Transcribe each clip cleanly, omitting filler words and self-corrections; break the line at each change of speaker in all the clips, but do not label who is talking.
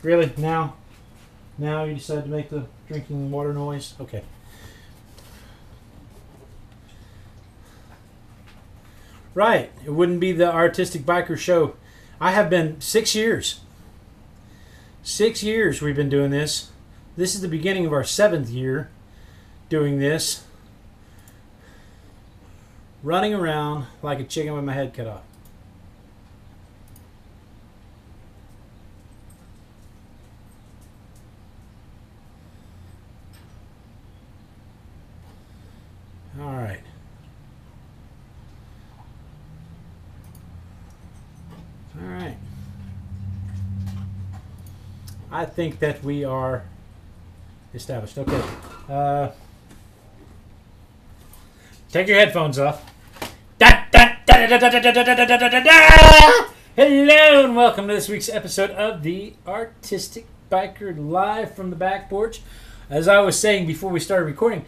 Really? Now? Now you decide to make the drinking water noise? Okay. Right. It wouldn't be the Artistic Biker Show. I have been 6 years. 6 years we've been doing this. This is the beginning of our 7th year doing this. Running around like a chicken with my head cut off. All right. All right. I think that we are established. Okay. Take your headphones off. Hello and welcome to this week's episode of the Artistic Biker live from the back porch. As I was saying before we started recording,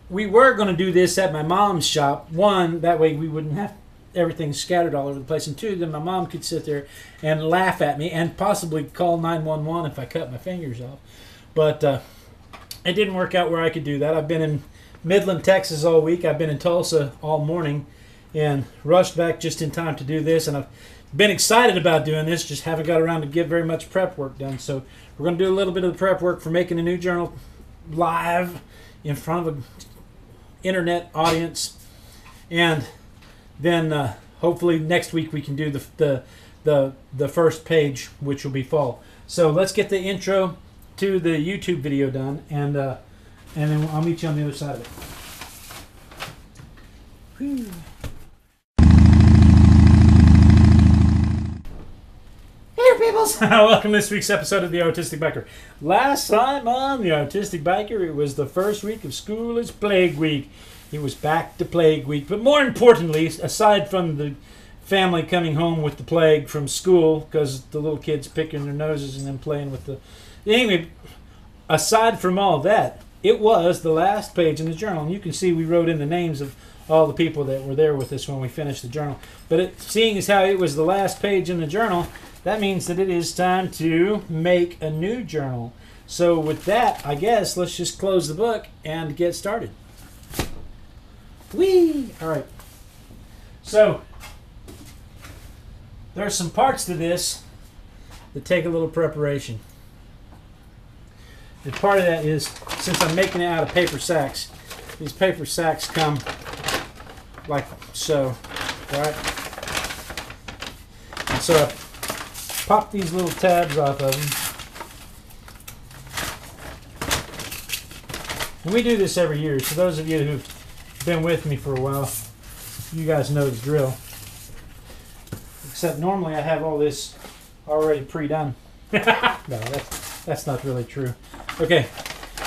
we were going to do this at my mom's shop. One, that way we wouldn't have everything scattered all over the place. And two, then my mom could sit there and laugh at me and possibly call 911 if I cut my fingers off. But it didn't work out where I could do that. I've been in Midland, Texas all week. I've been in Tulsa all morning and rushed back just in time to do this. And I've been excited about doing this, just haven't got around to get very much prep work done. So we're going to do a little bit of the prep work for making a new journal live in front of an internet audience. And then hopefully next week we can do the first page, which will be fall. So let's get the intro to the YouTube video done, and then I'll meet you on the other side of it. Whew. Hey peoples! Welcome to this week's episode of the Artistic Biker. Last time on the Artistic Biker, it was the first week of school is Plague Week. It was back to Plague Week. But more importantly, aside from the family coming home with the plague from school, because the little kids picking their noses and then playing with the... Anyway, aside from all that, it was the last page in the journal. And you can see we wrote in the names of all the people that were there with us when we finished the journal. But seeing as how it was the last page in the journal, that means that it is time to make a new journal. So with that, I guess let's just close the book and get started. Whee! All right. So there's some parts to this that take a little preparation. And part of that is, since I'm making it out of paper sacks, these paper sacks come like so, right? And so I pop these little tabs off of them. And we do this every year, so those of you who've been with me for a while, you guys know the drill. Except normally I have all this already pre-done. No, that's not really true. Okay,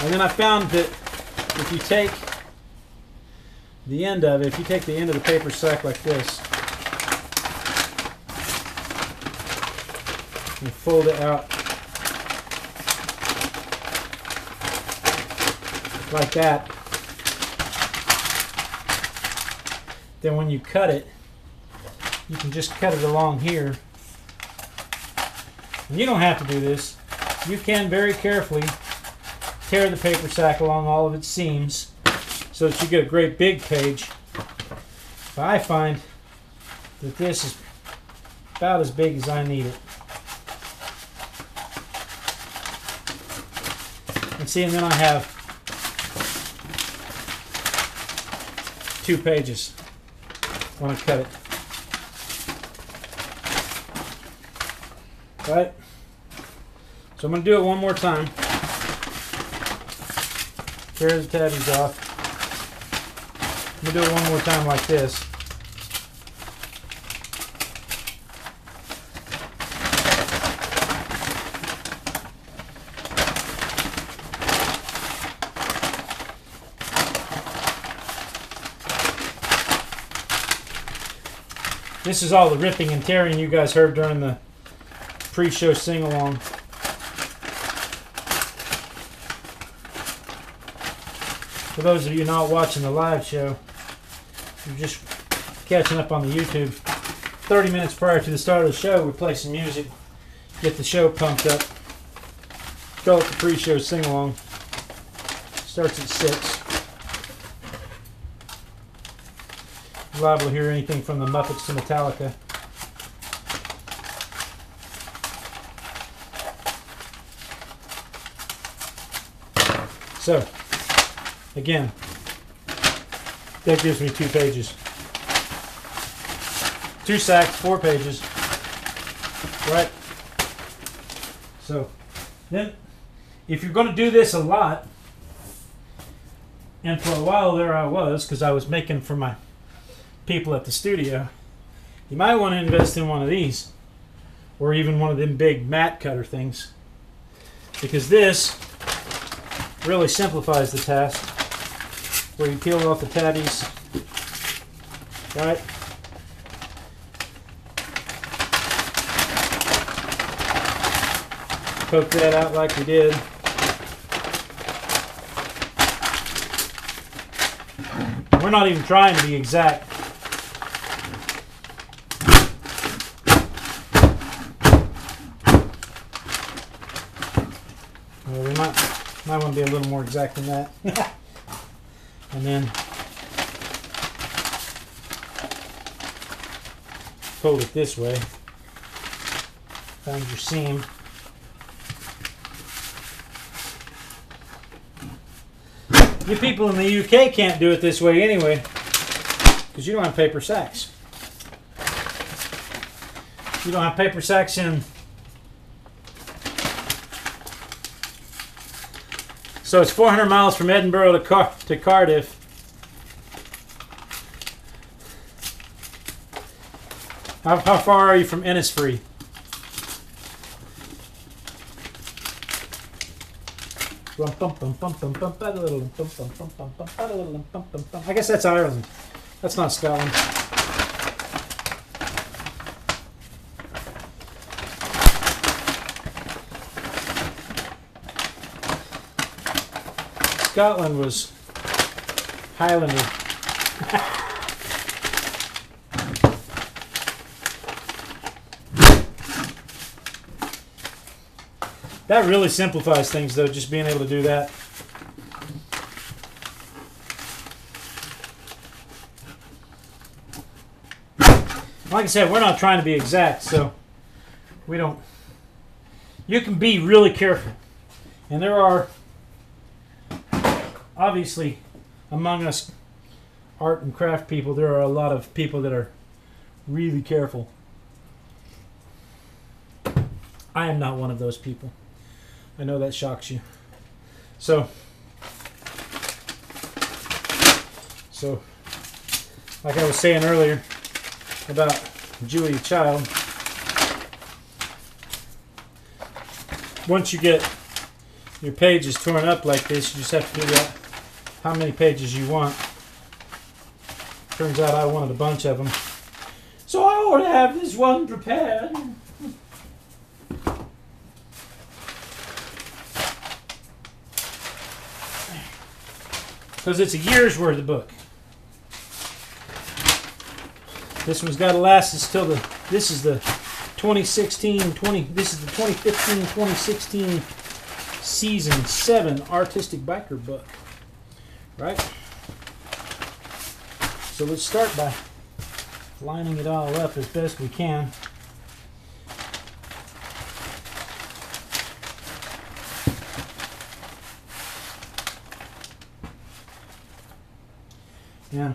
and then I found that if you take the end of it, if you take the end of the paper sack like this and fold it out like that, then when you cut it, you can just cut it along here. And you don't have to do this. You can very carefully tear the paper sack along all of its seams so that you get a great big page. But I find that this is about as big as I need it. And see, and then I have 2 pages when I cut it. Right? So I'm going to do it one more time. Tear the tabbies off. I'm going to do it one more time like this. This is all the ripping and tearing you guys heard during the pre-show sing-along. For those of you not watching the live show, you're just catching up on the YouTube. 30 minutes prior to the start of the show, we play some music, get the show pumped up. call it the pre-show sing-along. Starts at 6. You're liable to hear anything from the Muppets to Metallica. So, again, that gives me 2 pages. 2 sacks, 4 pages. Right? So, then, if you're going to do this a lot, and for a while there I was, because I was making for my people at the studio, you might want to invest in one of these, or even one of them big mat cutter things, because this really simplifies the task, where you peel off the tabbies, right? Poke that out like we did. We're not even trying to be exact. Well, we might want to be a little more exact than that. And then fold it this way. Find your seam. You people in the UK can't do it this way anyway, because you don't have paper sacks. You don't have paper sacks in. So it's 400 miles from Edinburgh to Cardiff. How far are you from Innisfree? I guess that's Ireland. That's not Scotland. Scotland was Highlander. That really simplifies things, though, just being able to do that. Like I said, we're not trying to be exact, so we don't. You can be really careful. And there are, obviously, among us art and craft people, there are a lot of people that are really careful. I am not one of those people. I know that shocks you. So, like I was saying earlier about Julia Child, once you get your pages torn up like this, you just have to figure out how many pages you want. Turns out I wanted a bunch of them, so I ought to have this one prepared. Because it's a year's worth of book. This one's got to last us till this is the 2015-2016 season 7 artistic biker book. Right? So let's start by lining it all up as best we can. Yeah.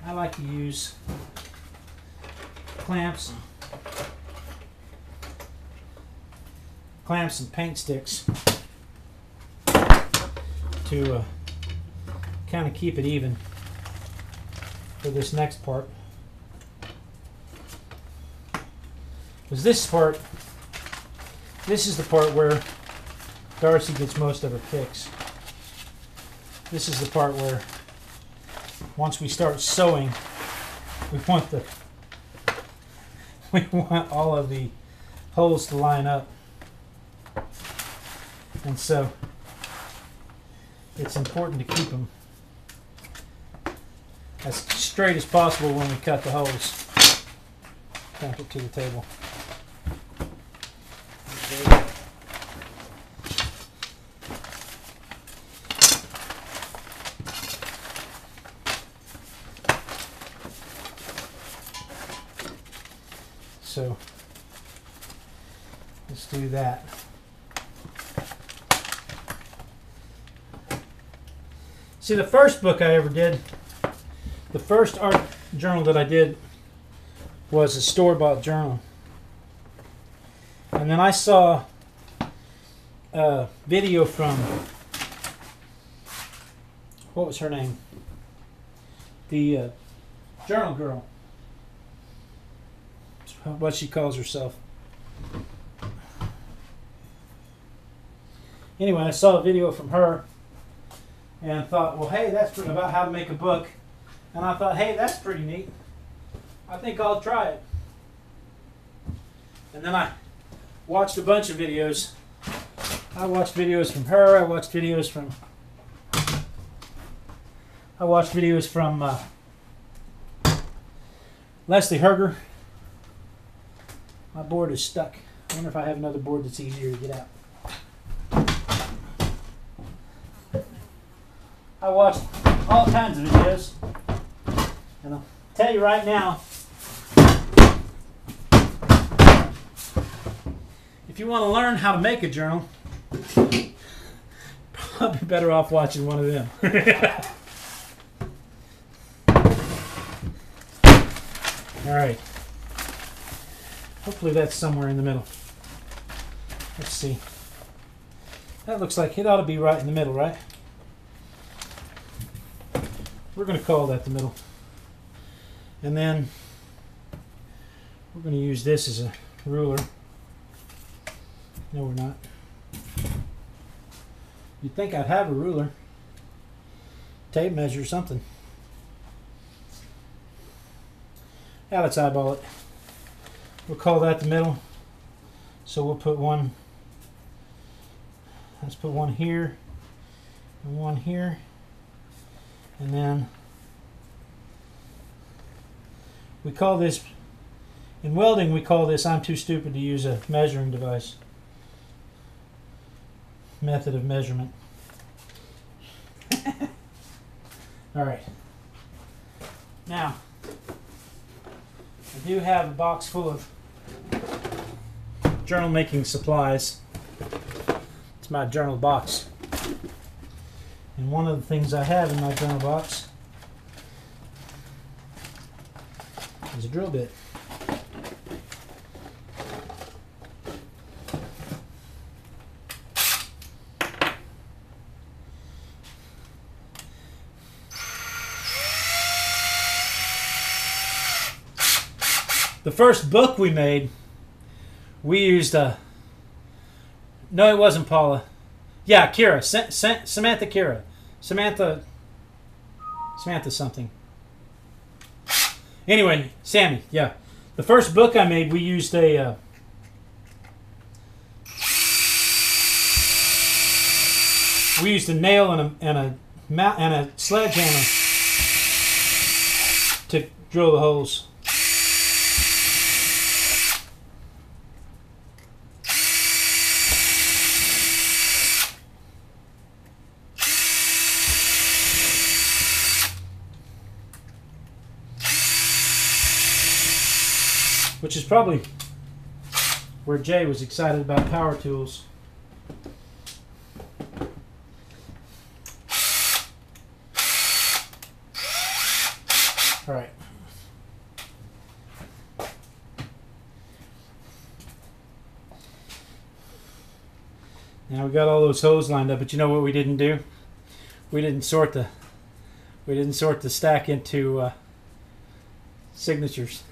I like to use clamps and paint sticks to kind of keep it even for this next part. Because this is the part where Darcy gets most of her kicks. This is the part where once we start sewing, we want all of the holes to line up. And so it's important to keep them as straight as possible when we cut the holes. Clamp it to the table. So let's do that. See, the first book I ever did, the first art journal that I did was a store-bought journal. And then I saw a video from, what was her name? The journal girl. What she calls herself. Anyway, I saw a video from her and thought, well, hey, that's about how to make a book. And I thought, hey, that's pretty neat. I think I'll try it. And then I watched a bunch of videos. I watched videos from her. I watched videos from Leslie Herger. My board is stuck. I wonder if I have another board that's easier to get out. I watched all kinds of videos. And I'll tell you right now, if you want to learn how to make a journal, probably better off watching one of them. All right. Hopefully that's somewhere in the middle. Let's see. That looks like it ought to be right in the middle, right? We're going to call that the middle. And then we're going to use this as a ruler. No, we're not. You'd think I'd have a ruler. Tape measure or something. Now let's eyeball it. We'll call that the middle. So we'll put one. Let's put one here and one here. And then we call this, in welding we call this, I'm too stupid to use a measuring device. Method of measurement. Alright. Now, I do have a box full of journal making supplies. It's my journal box. And one of the things I have in my journal box is a drill bit. The first book we made, we used no, it wasn't Paula. Yeah, Kira. Samantha Kira. Samantha something. Anyway, Sammy, yeah. The first book I made, we used a nail and a sledgehammer to drill the holes. Which is probably where Jay was excited about power tools. All right. Now we got all those holes lined up, but you know what we didn't do? We didn't sort the stack into signatures.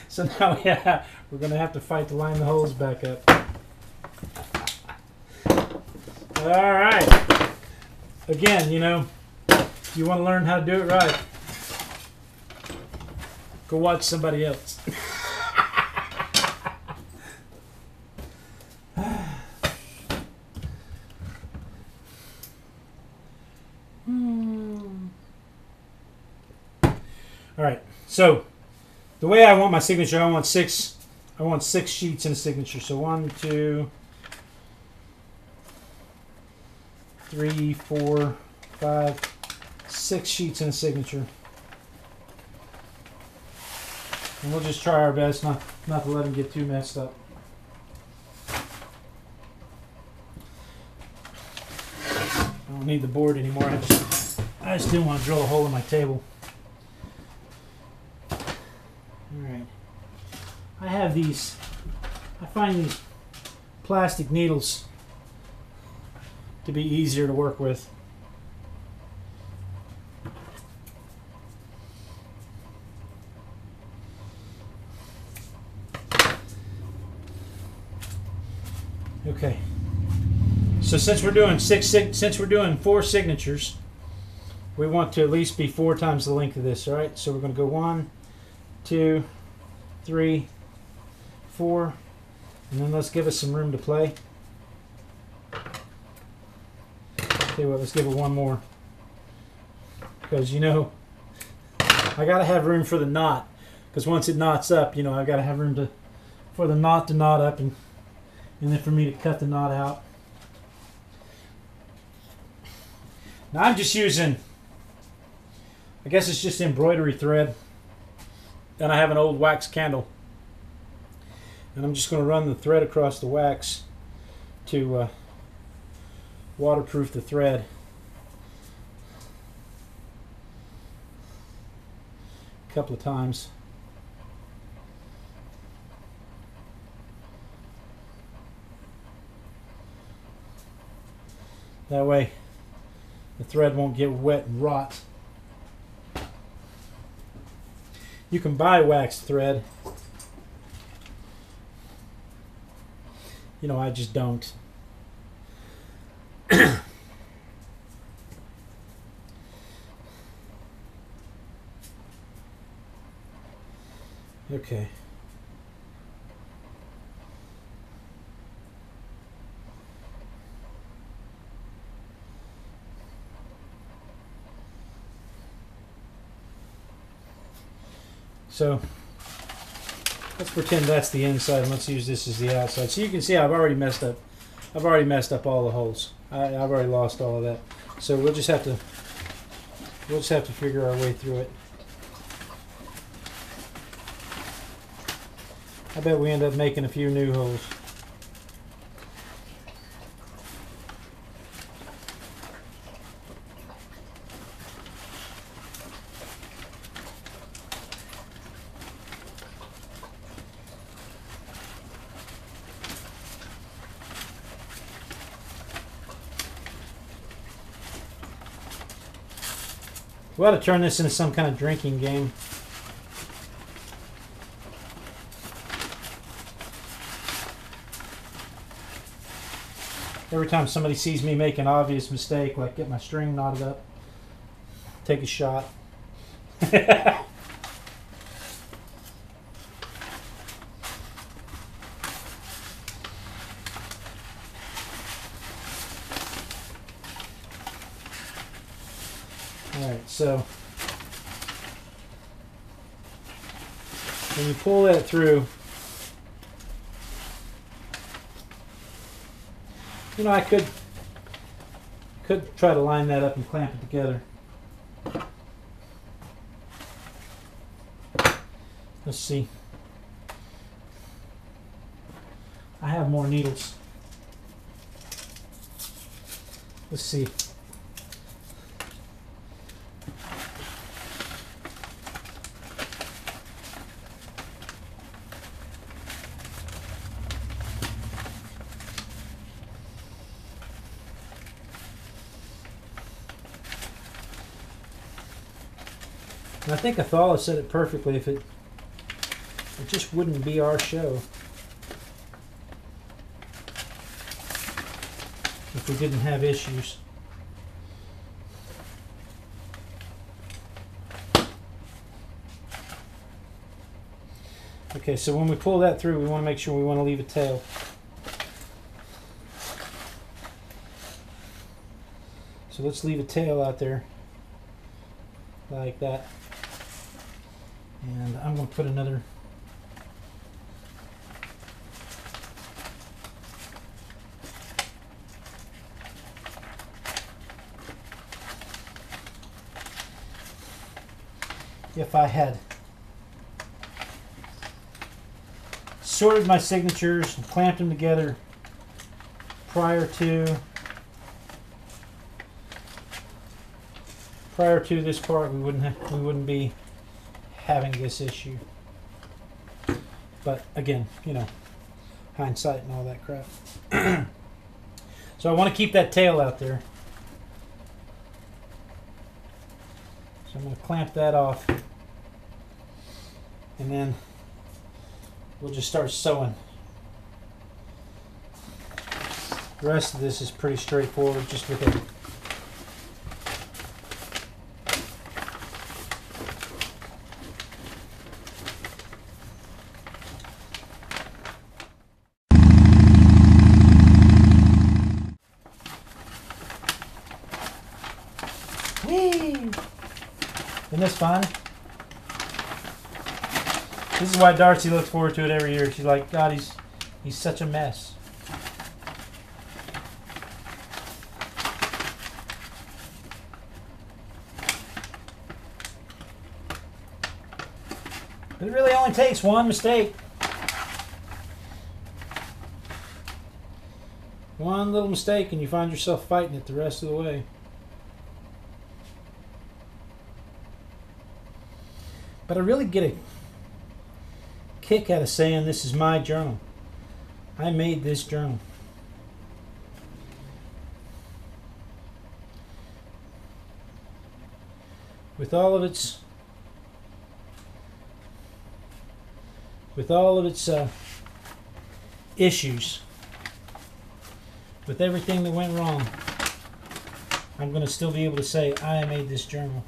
So now, yeah, we're going to have to fight to line the holes back up. All right. Again, you know, if you want to learn how to do it right, go watch somebody else. All right. So the way I want my signature, I want six sheets in a signature. So 1, 2, 3, 4, 5, 6 sheets in a signature. And we'll just try our best not to let them get too messed up. I don't need the board anymore. I just didn't want to drill a hole in my table. Alright. I have these, I find these plastic needles to be easier to work with. Okay. So since we're doing four signatures, we want to at least be 4 times the length of this. All right. So we're going to go 1, 2, 3, 4, and then let's give us some room to play. Tell you what, let's give it one more, because you know I gotta have room for the knot, because once it knots up, you know, I gotta have room for the knot to knot up, and then for me to cut the knot out. Now I'm just using, I guess it's just embroidery thread, and I have an old wax candle, and I'm just going to run the thread across the wax to waterproof the thread. A couple of times. That way the thread won't get wet and rot. You can buy waxed thread. You know, I just don't. Okay. So let's pretend that's the inside, and let's use this as the outside. So you can see I've already messed up all the holes. I've already lost all of that. So we'll just have to figure our way through it. I bet we end up making a few new holes. We ought to turn this into some kind of drinking game. Every time somebody sees me make an obvious mistake, like get my string knotted up, take a shot. Alright, so when you pull that through, you know, I could try to line that up and clamp it together. Let's see. I have more needles. Let's see. And I think Athala said it perfectly. If it just wouldn't be our show if we didn't have issues. Okay, so when we pull that through, we want to make sure we want to leave a tail. So let's leave a tail out there like that. And I'm going to put another if I had sorted my signatures and clamped them together prior to this part, we wouldn't be having this issue. But again, you know, hindsight and all that crap. So I want to keep that tail out there. So I'm going to clamp that off. And then we'll just start sewing. The rest of this is pretty straightforward, just with it. Whee! Isn't this fun? This is why Darcy looks forward to it every year. She's like, God, he's such a mess. But it really only takes one mistake. One little mistake and you find yourself fighting it the rest of the way. But I really get a kick out of saying this is my journal. I made this journal. With all of its issues, with everything that went wrong, I'm going to still be able to say I made this journal.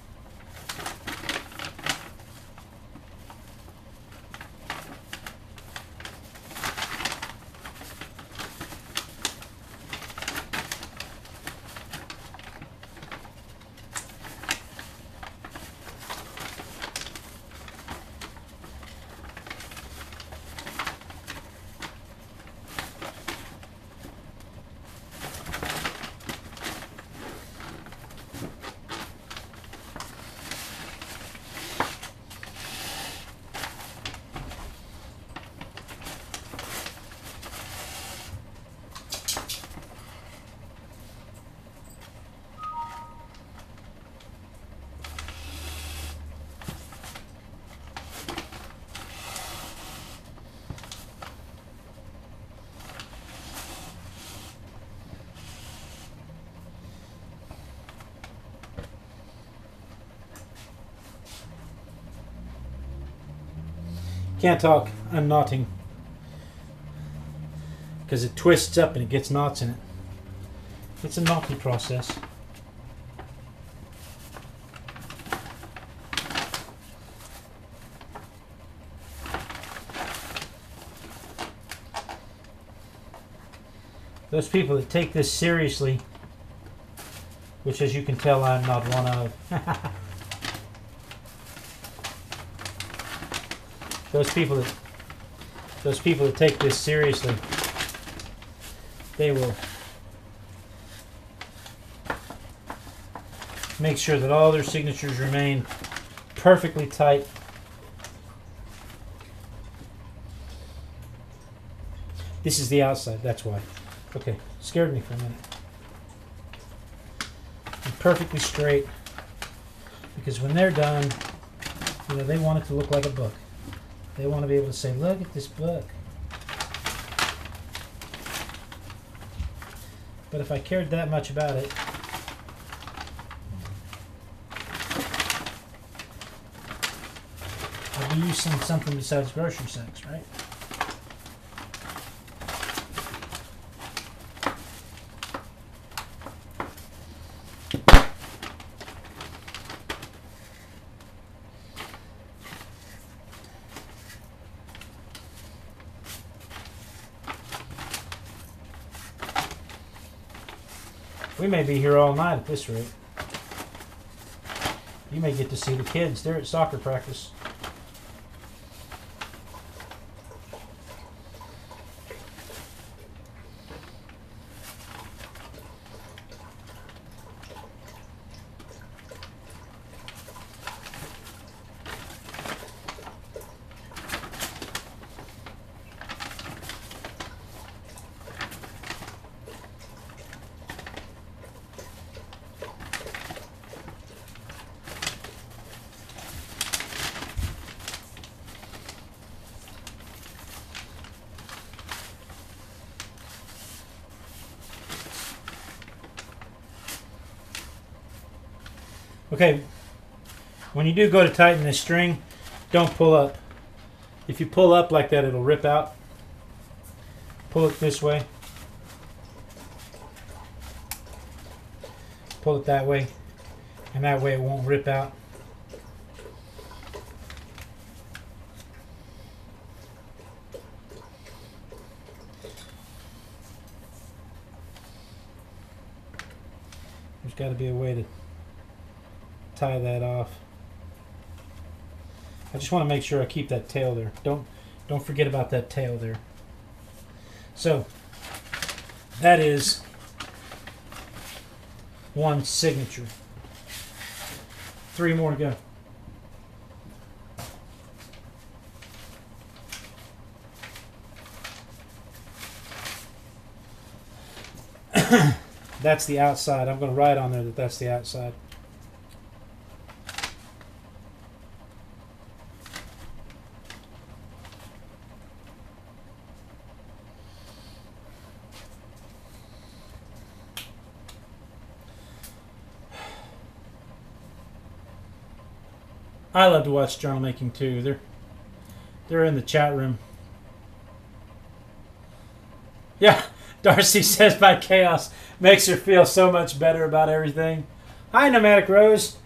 Can't talk, I'm knotting. Because it twists up and it gets knots in it. It's a knotty process. Those people that take this seriously, which as you can tell I'm not one of. Those people that take this seriously, they will make sure that all their signatures remain perfectly tight. This is the outside, that's why. Okay, scared me for a minute. And perfectly straight, because when they're done, you know, they want it to look like a book. They want to be able to say, look at this book. But if I cared that much about it, I'd be using something besides grocery sacks, right? We may be here all night at this rate. You may get to see the kids. They're at soccer practice. Okay, when you do go to tighten this string, don't pull up. If you pull up like that, it'll rip out. Pull it this way. Pull it that way, and that way it won't rip out. There's got to be a way to tie that off. I just want to make sure I keep that tail there. Don't forget about that tail there. So that is one signature. 3 more to go. That's the outside. I'm going to write on there that that's the outside. I love to watch journal making too. They're in the chat room. Yeah, Darcy says my chaos makes her feel so much better about everything. Hi, Nomadic Rose.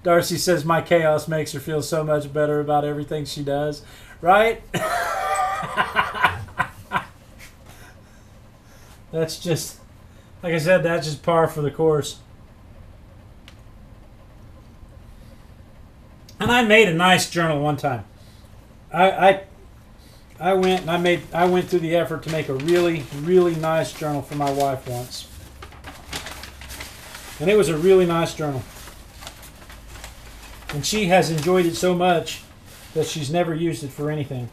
Darcy says my chaos makes her feel so much better about everything she does. Right? That's just... Like I said, that's just par for the course. And I made a nice journal one time. I went through the effort to make a really nice journal for my wife once. And it was a really nice journal. And she has enjoyed it so much that she's never used it for anything.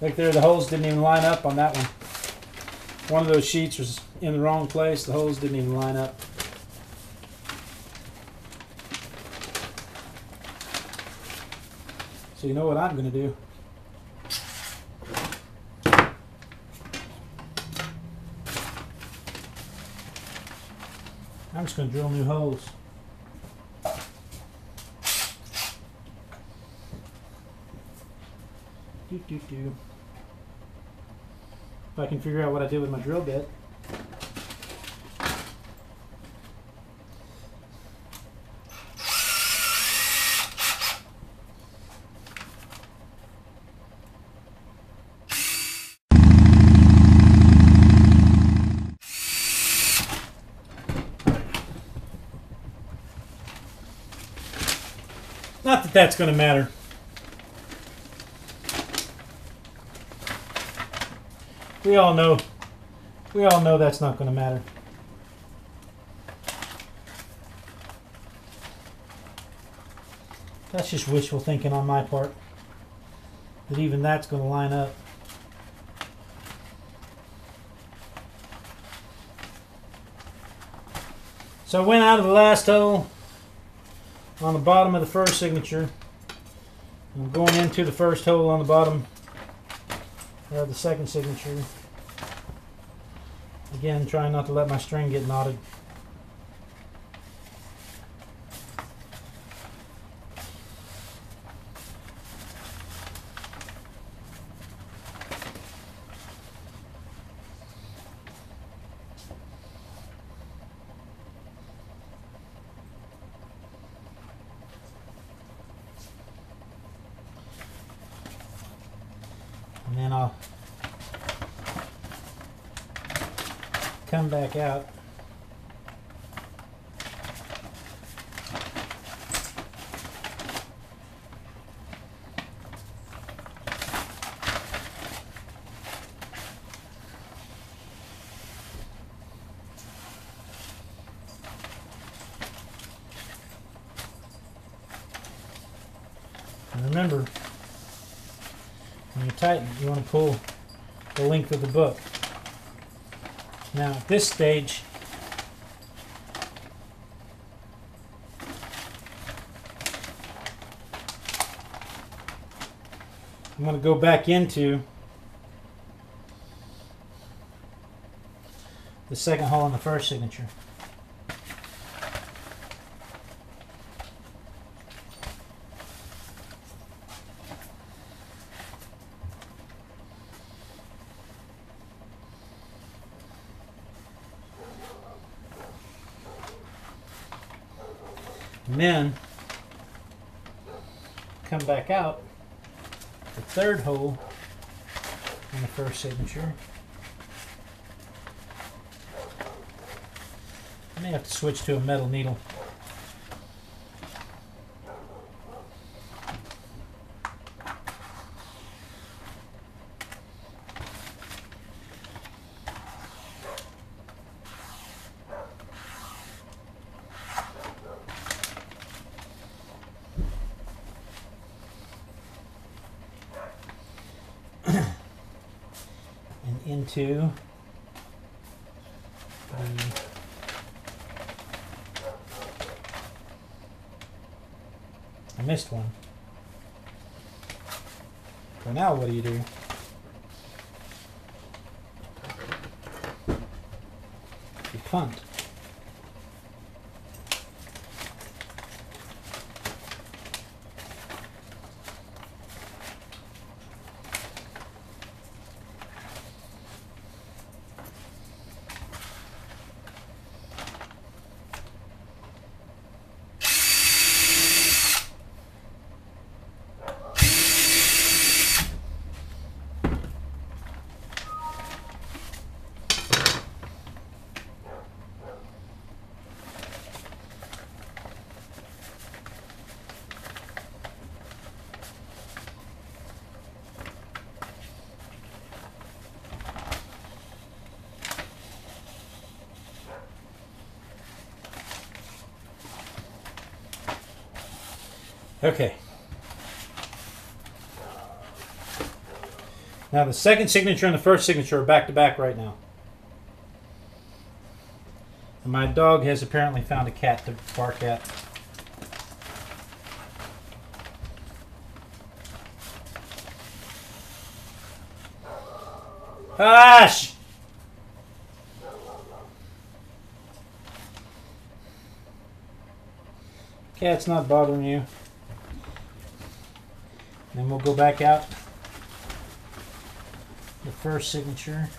Like there, the holes didn't even line up on that one. One of those sheets was in the wrong place. The holes didn't even line up. So you know what I'm going to do? I'm just going to drill new holes. If I can figure out what I did with my drill bit. Not that that's going to matter. We all know that's not going to matter. That's just wishful thinking on my part, that even that's going to line up. So I went out of the last hole on the bottom of the first signature. I'm going into the first hole on the bottom of the second signature. Again, trying not to let my string get knotted. And then I'll come back out. And remember, when you tighten, you want to pull the length of the book. Now at this stage, I'm going to go back into the second hole in the first signature. And then come back out the third hole in the first signature. I may have to switch to a metal needle. Into I missed one. So now what do you do? You punt. Okay. Now the second signature and the first signature are back to back right now. And my dog has apparently found a cat to bark at. Hush! Cat's not bothering you. Then we'll go back out the first signature.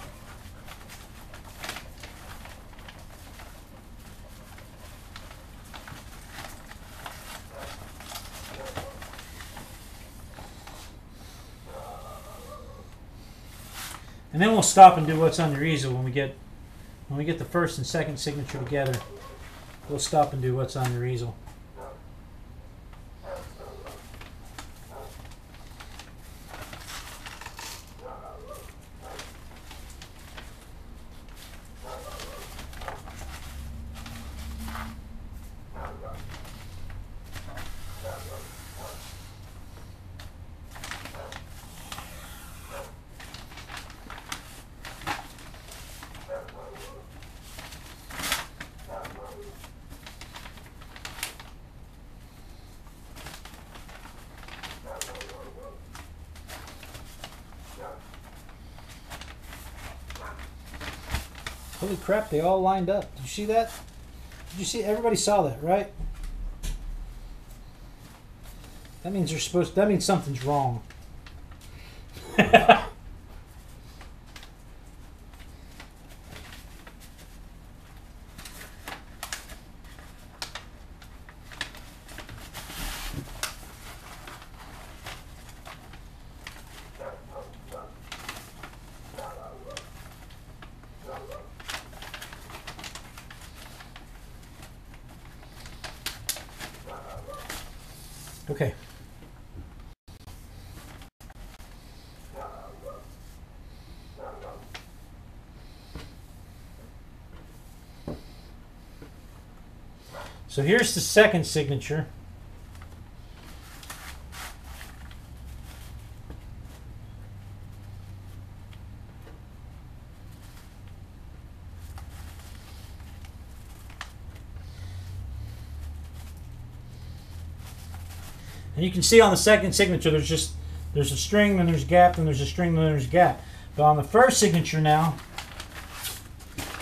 And then we'll stop and do what's on your easel when we get the first and second signature together. We'll stop and do what's on your easel. Holy crap, they all lined up. Did you see that? Did you see? Everybody saw that, right? That means you're supposed. That means something's wrong. Okay. So here's the second signature. And you can see on the second signature there's just There's a string, then there's a gap, then there's a string, then there's a gap. But on the first signature now,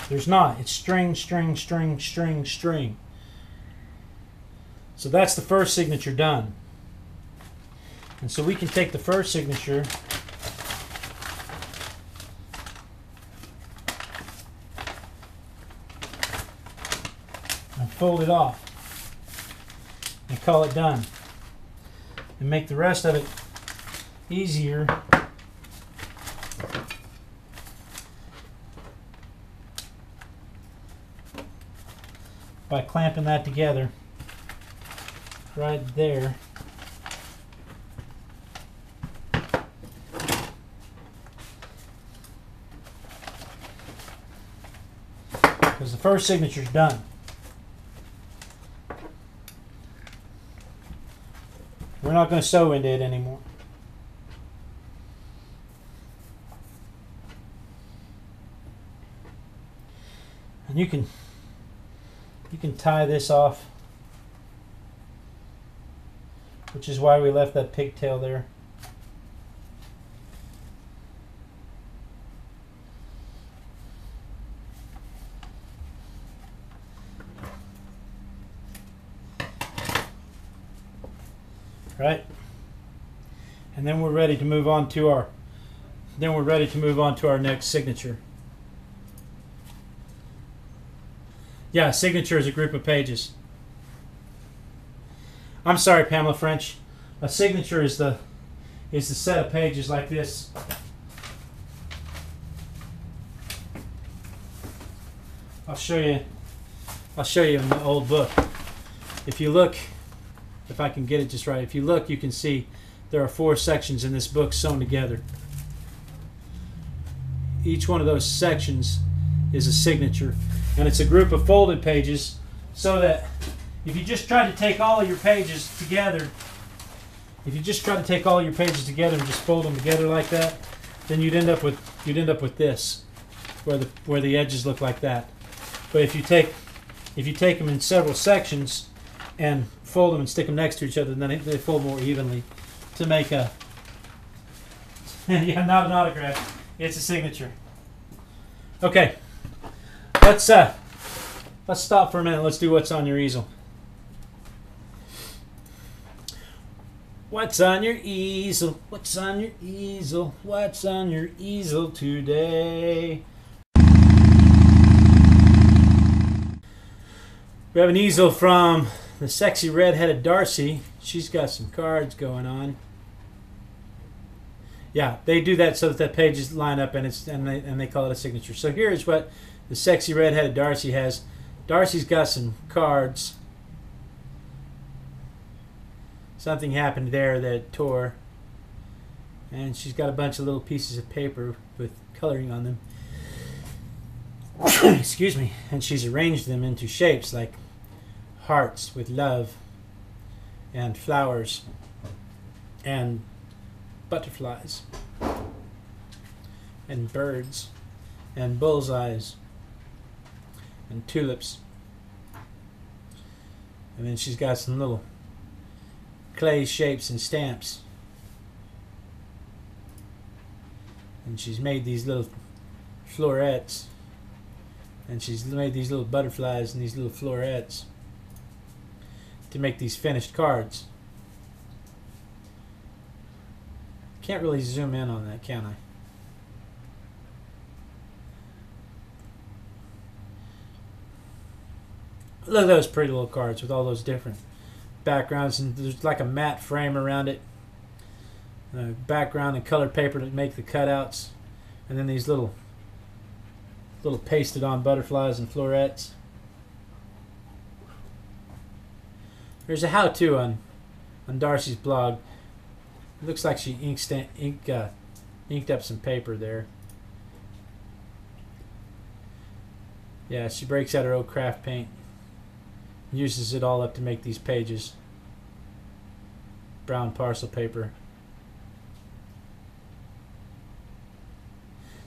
there's not. It's string, string, string, string, string. So that's the first signature done. And so we can take the first signature and fold it off and call it done. And make the rest of it easier by clamping that together right there. Because the first signature is done. We're not going to sew into it anymore. And you can tie this off, which is why we left that pigtail there. Right? And then we're ready to move on to our next signature. Yeah, signature is a group of pages. I'm sorry, Pamela French. A signature is the set of pages like this. I'll show you in the old book. If you look, if I can get it just right, if you look, you can see there are 4 sections in this book sewn together. Each one of those sections is a signature, and it's a group of folded pages, so that if you just try to take all of your pages together, and just fold them together like that, then you'd end up with this, where the edges look like that. But if you take them in several sections and fold them and stick them next to each other, then they fold more evenly to make a yeah, not an autograph, it's a signature. Okay, let's stop for a minute. Let's do what's on your easel. What's on your easel? What's on your easel? What's on your easel today? We have an easel from the sexy red-headed Darcy. She's got some cards going on. Yeah, they do that so that the pages line up, and they call it a signature. So here's what the sexy red-headed Darcy has. Darcy's got some cards. Something happened there that tore, and she's got a bunch of little pieces of paper with coloring on them. Excuse me. And she's arranged them into shapes like hearts with love, and flowers, and butterflies, and birds, and bullseyes, and tulips. And then she's got some little clay shapes and stamps. And she's made these little florets. And she's made these little butterflies and these little florets to make these finished cards. Can't really zoom in on that, can I? Look at those pretty little cards with all those different backgrounds, and there's like a matte frame around it, background and colored paper to make the cutouts, and then these little pasted on butterflies and florets. There's a how-to on Darcy's blog. It looks like she inked up some paper there. Yeah, she breaks out her old craft paint, uses it all up to make these pages. Brown parcel paper.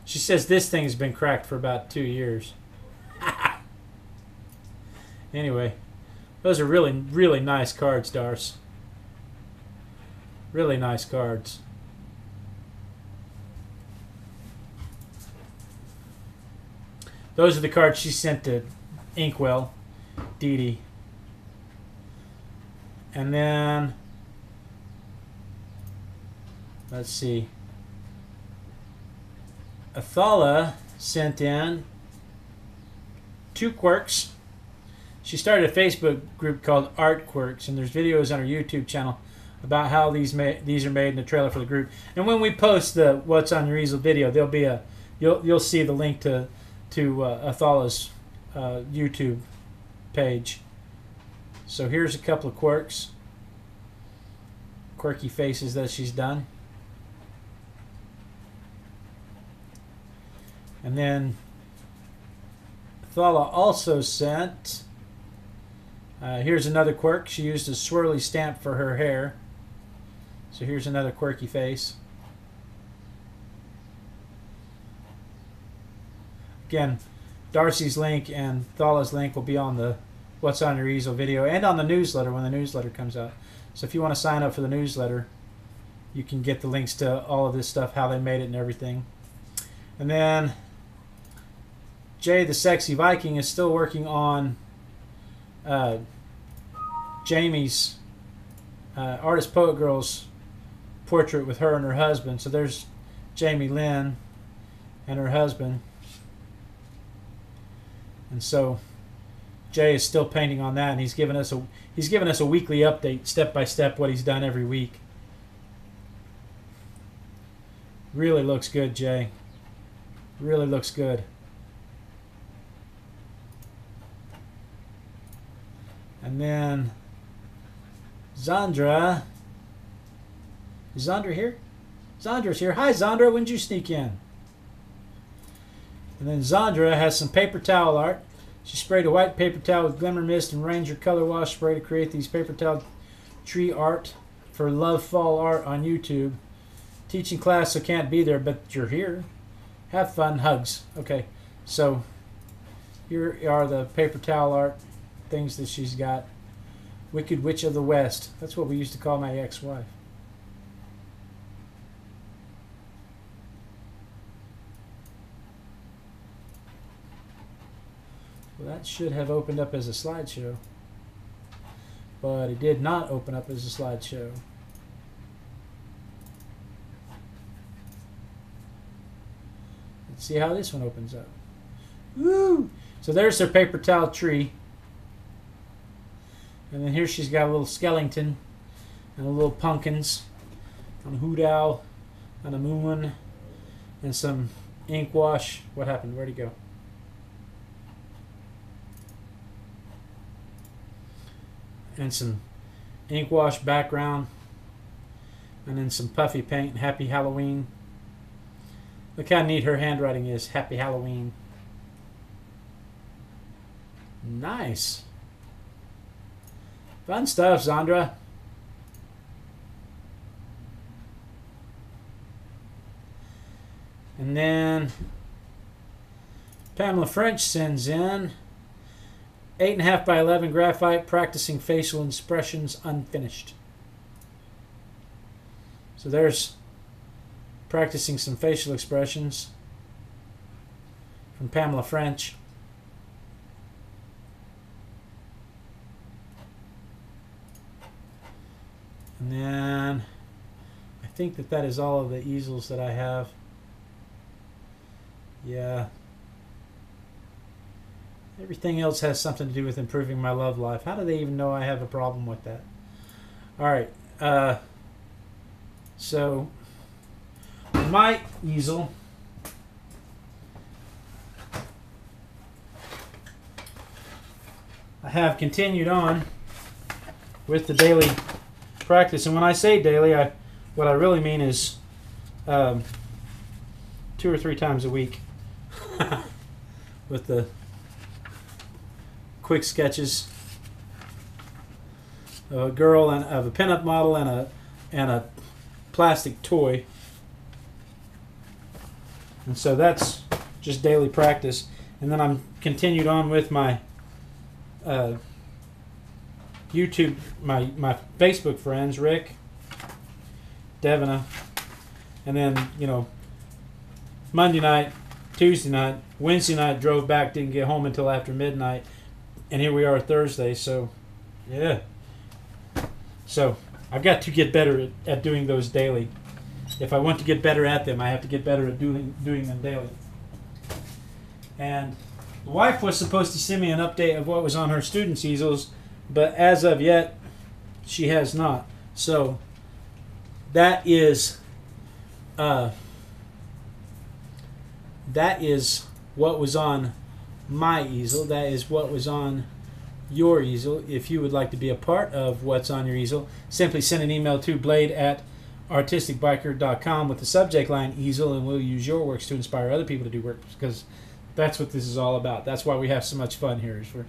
She says this thing's been cracked for about 2 years. Anyway, those are really, really nice cards, Darce. Really nice cards. those are the cards she sent to Inkwell, Dee Dee. And then, let's see, Athala sent in 2 quirks. She started a Facebook group called Art Quirks, and there's videos on her YouTube channel about how these are made in the trailer for the group. And when we post the What's on Your Easel video, there'll be a you'll see the link to Athala's YouTube page. So here's a couple of quirks, quirky faces that she's done. And then Athala also sent, here's another quirk. She used a swirly stamp for her hair. So here's another quirky face. Again, Darcy's link and Athala's link will be on the What's on Your Easel video and on the newsletter when the newsletter comes out. So if you want to sign up for the newsletter, you can get the links to all of this stuff, how they made it and everything. And then Jay the Sexy Viking is still working on Jamie's Artist Poet Girl's portrait with her and her husband. So there's Jamie Lynn and her husband. And so Jay is still painting on that, and he's given us a weekly update, step by step, what he's done every week. Really looks good, Jay. Really looks good. And then Zandra. Is Zandra here? Zandra's here. Hi, Zandra. When did you sneak in? And then Zandra has some paper towel art. She sprayed a white paper towel with Glimmer Mist and Ranger Color Wash Spray to create these paper towel tree art for Love Fall Art on YouTube. Teaching class, so can't be there, but you're here. Have fun. Hugs. Okay, so here are the paper towel art things that she's got. Wicked Witch of the West. That's what we used to call my ex-wife. Well, that should have opened up as a slideshow, but it did not open up as a slideshow. Let's see how this one opens up. Woo! So there's her paper towel tree. And then here she's got a little skeleton and a little pumpkins and a hoot owl and a moon and some ink wash. What happened? Where'd he go? And some ink wash background, and then some puffy paint and Happy Halloween. Look how neat her handwriting is. Happy Halloween. Nice. Fun stuff, Zandra. And then Pamela French sends in 8.5 by 11 graphite, practicing facial expressions unfinished. So there's practicing some facial expressions from Pamela French. And then I think that is all of the easels that I have. Yeah. Everything else has something to do with improving my love life. How do they even know I have a problem with that? All right. So my easel, I have continued on with the daily practice. And when I say daily, what I really mean is 2 or 3 times a week with the quick sketches of a girl and of a pinup model and a plastic toy. And so that's just daily practice. And then I'm continued on with my YouTube, my Facebook friends, Rick, Devina, and then, you know, Monday night Tuesday night. Wednesday night, drove back, didn't get home until after midnight. And here we are Thursday, so yeah. So I've got to get better at doing those daily. If I want to get better at them, I have to get better at doing them daily. And the wife was supposed to send me an update of what was on her students' easels, but as of yet, she has not. So that is what was on my easel. That is what was on your easel. If you would like to be a part of what's on your easel, simply send an email to blade@artisticbiker.com with the subject line easel, and we'll use your works to inspire other people to do work, because that's what this is all about. That's why we have so much fun here, is we're,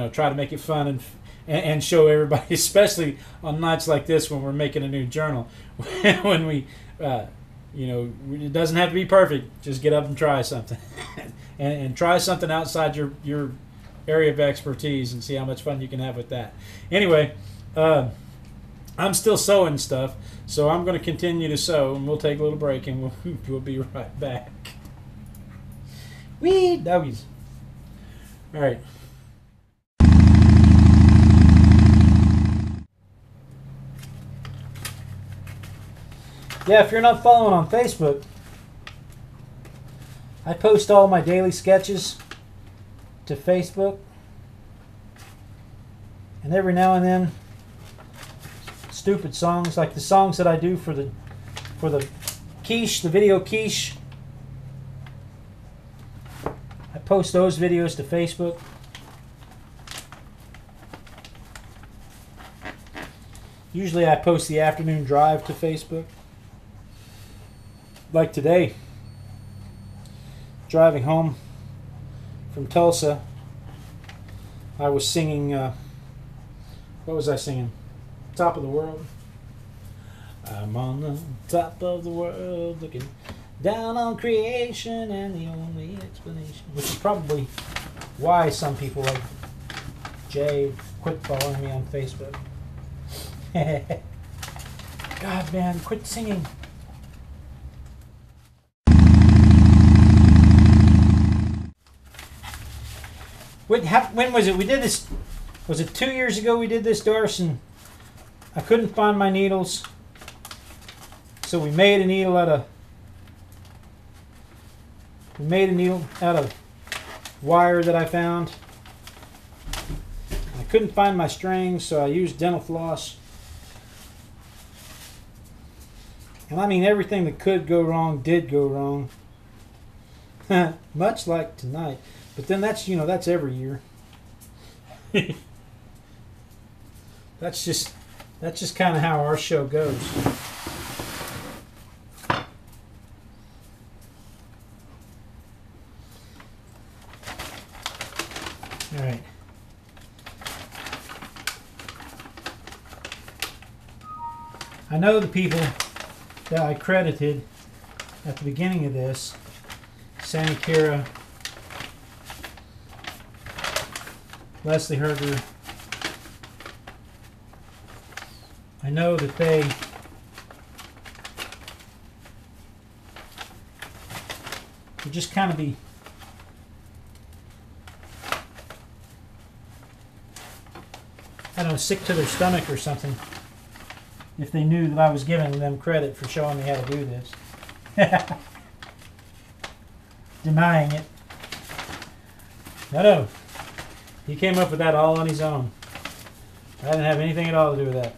try to make it fun and show everybody, especially on nights like this when we're making a new journal, when we it doesn't have to be perfect. Just get up and try something and try something outside your area of expertise and see how much fun you can have with that. Anyway, I'm still sewing stuff, so I'm going to continue to sew, and we'll take a little break, and we'll be right back. Wee doggies. All right. Yeah, if you're not following on Facebook, I post all my daily sketches to Facebook, and every now and then stupid songs, like the songs that I do for the quiche, the video quiche. I post those videos to Facebook. Usually I post the afternoon drive to Facebook. Like today, driving home from Tulsa, I was singing, what was I singing? Top of the World. I'm on the top of the world looking down on creation, and the only explanation, which is probably why some people like Jay quit following me on Facebook. God, man, quit singing. When was it? We did this, was it 2 years ago we did this, Darcy? And I couldn't find my needles, so we made a needle out of wire that I found. I couldn't find my strings, so I used dental floss. And I mean, everything that could go wrong did go wrong. Much like tonight. But then that's every year. That's just kind of how our show goes. All right. I know the people that I credited at the beginning of this, Sammy Kira, Leslie Herger. I know that they would just kind of be sick to their stomach or something if they knew that I was giving them credit for showing me how to do this. Denying it. No. He came up with that all on his own. I didn't have anything at all to do with that.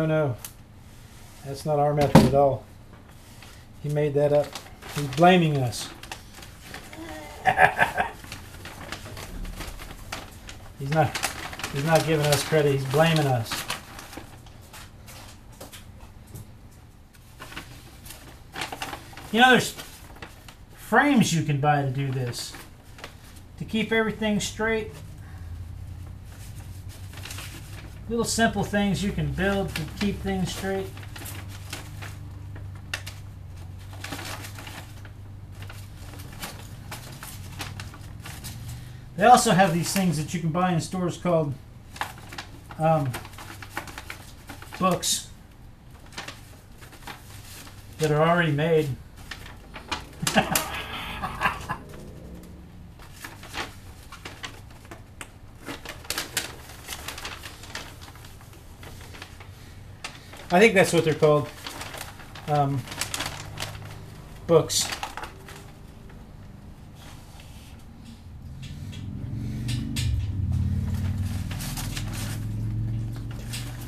No. That's not our method at all. He made that up. He's blaming us. He's not giving us credit. He's blaming us. There's frames you can buy to do this. To keep everything straight. Little simple things you can build to keep things straight. They also have these things that you can buy in stores called books that are already made. I think that's what they're called. Books.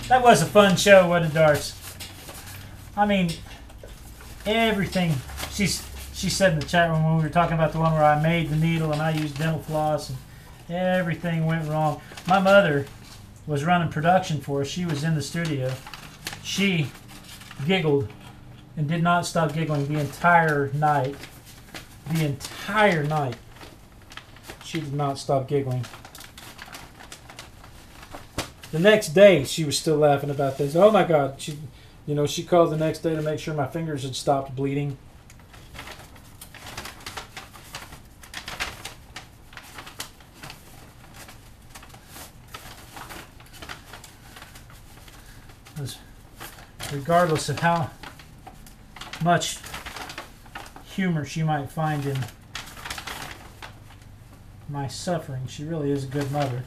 That was a fun show, wasn't it, Darcy? I mean, everything. She said in the chat room when we were talking about the one where I made the needle and I used dental floss and everything went wrong. My mother was running production for us. She was in the studio. She giggled and did not stop giggling the entire night. The entire night. She did not stop giggling. The next day, she was still laughing about this. Oh my God! She called the next day to make sure my fingers had stopped bleeding. Regardless of how much humor she might find in my suffering, she really is a good mother.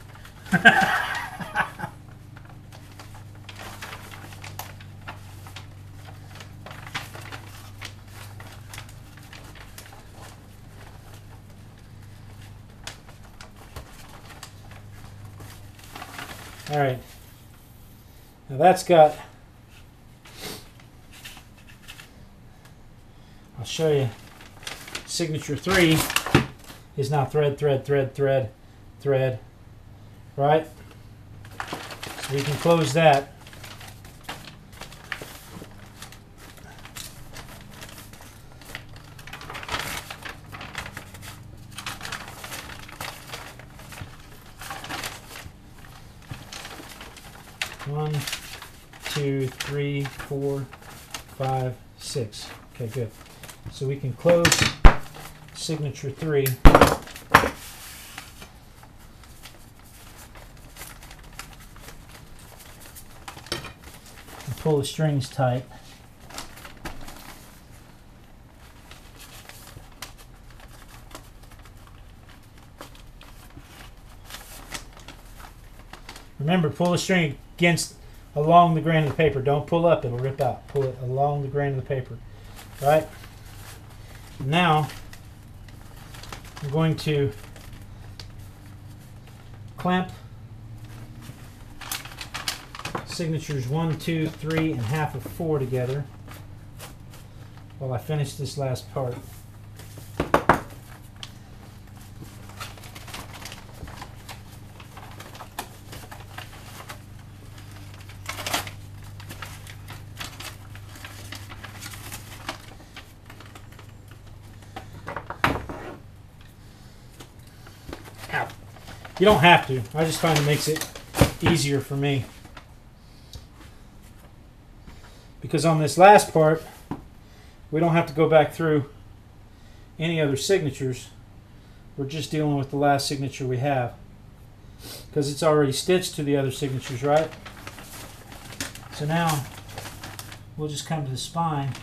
All right, now that's got, I'll show you, signature 3 is now thread, thread, thread, thread, thread, right? So we can close that. One, 2, 3, 4, 5, 6. Okay, good. So we can close signature 3. And pull the strings tight. Remember, pull the string along the grain of the paper. Don't pull up, it'll rip out. Pull it along the grain of the paper. Right? Now, I'm going to clamp signatures 1, 2, 3, and half of 4 together while I finish this last part. You don't have to. I just find it makes it easier for me. Because on this last part, we don't have to go back through any other signatures. We're just dealing with the last signature we have. Because it's already stitched to the other signatures, right? So now, we'll just come to the spine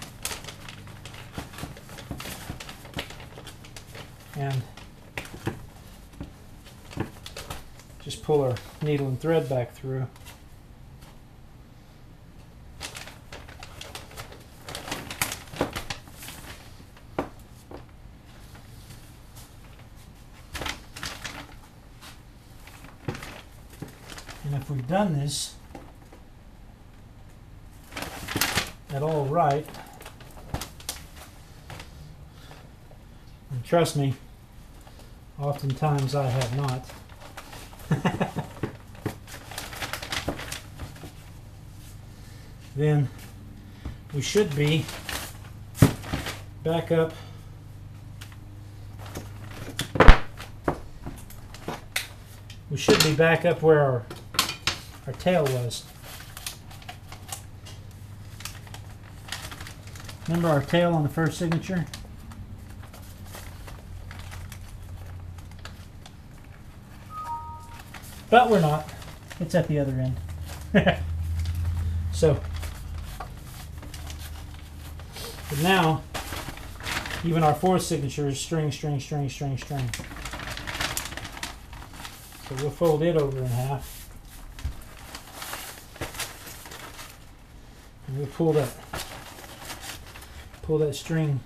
and just pull our needle and thread back through. And if we've done this at all right, and trust me, oftentimes I have not, then we should be back up where our our tail was. Remember our tail on the first signature? But we're not. It's at the other end. So, but now, even our fourth signature is string, string, string, string, string. So we'll fold it over in half. And we'll pull that string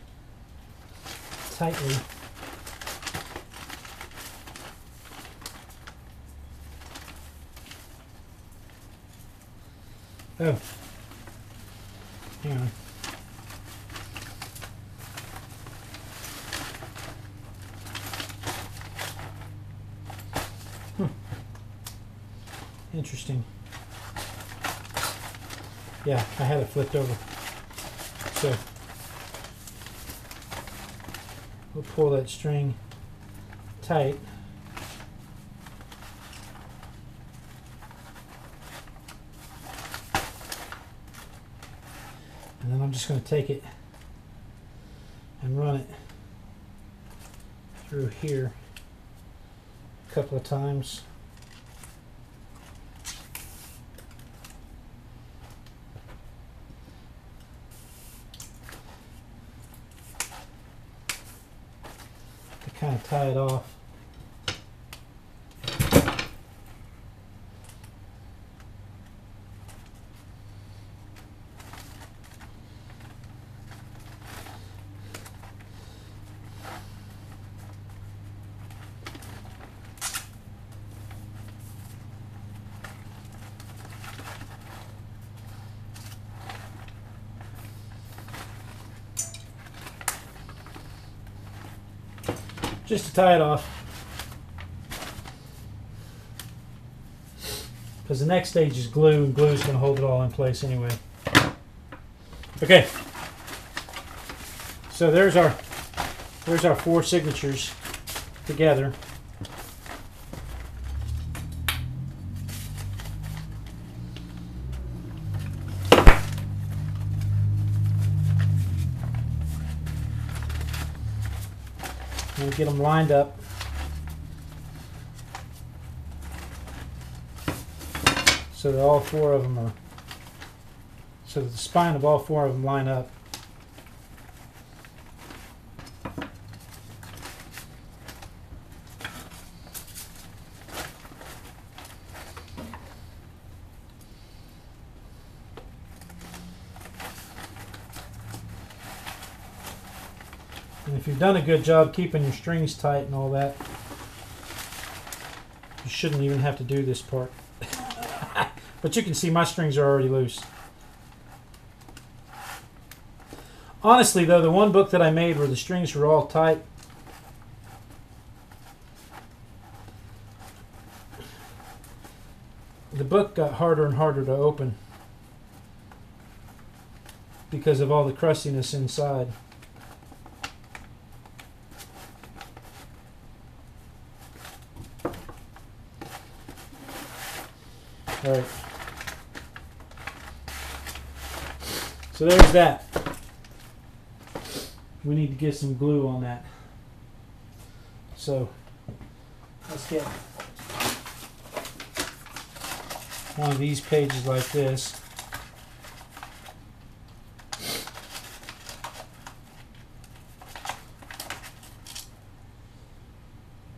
tightly. Oh, hang on. Interesting. Yeah, I had it flipped over. So we'll pull that string tight. And then I'm just going to take it and run it through here a couple of times. To kind of tie it off. Just to tie it off, because the next stage is glue, and glue is going to hold it all in place anyway. Okay, so there's our four signatures together. I'm going to get them lined up. So that all four of them are, so that the spine of all four of them line up. And if you've done a good job keeping your strings tight and all that, you shouldn't even have to do this part. But you can see my strings are already loose. Honestly though, the one book that I made where the strings were all tight, the book got harder and harder to open because of all the crustiness inside. All right. So there's that. We need to get some glue on that. So let's get one of these pages like this.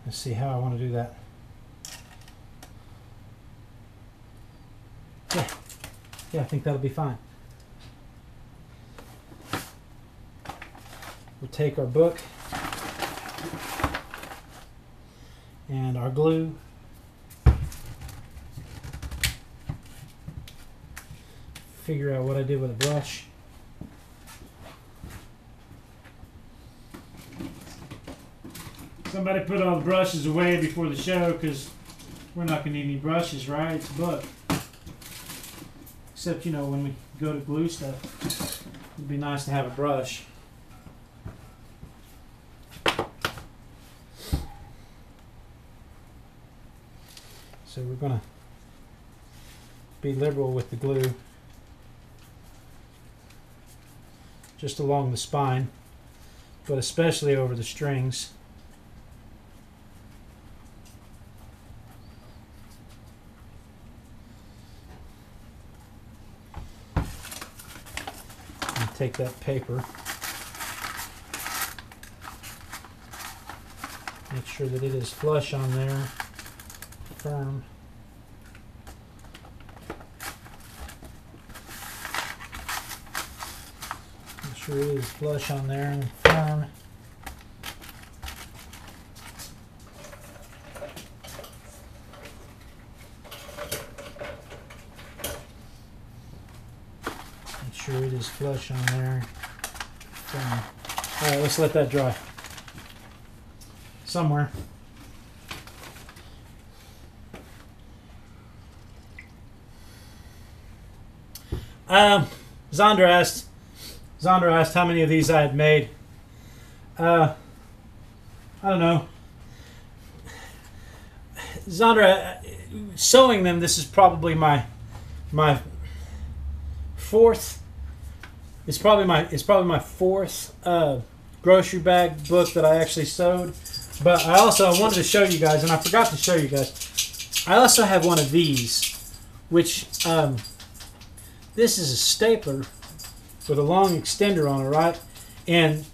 Let's see how I want to do that. Yeah, I think that'll be fine. We'll take our book and our glue. Figure out what I did with a brush. Somebody put all the brushes away before the show because we're not going to need any brushes, right? It's a book. Except, you know, when we go to glue stuff, it'd be nice to have a brush. So we're going to be liberal with the glue. Just along the spine, but especially over the strings. And take that paper. Make sure that it is flush on there, firm. Make sure it is flush on there and firm. Make sure it is flush on there, firm. All right, let's let that dry. Somewhere. Zandra asked how many of these I had made. I don't know. Zandra, sewing them, this is probably my fourth. It's probably my fourth grocery bag book that I actually sewed. But I wanted to show you guys, and I forgot to show you guys. I also have one of these, which this is a stapler with a long extender on it, right? And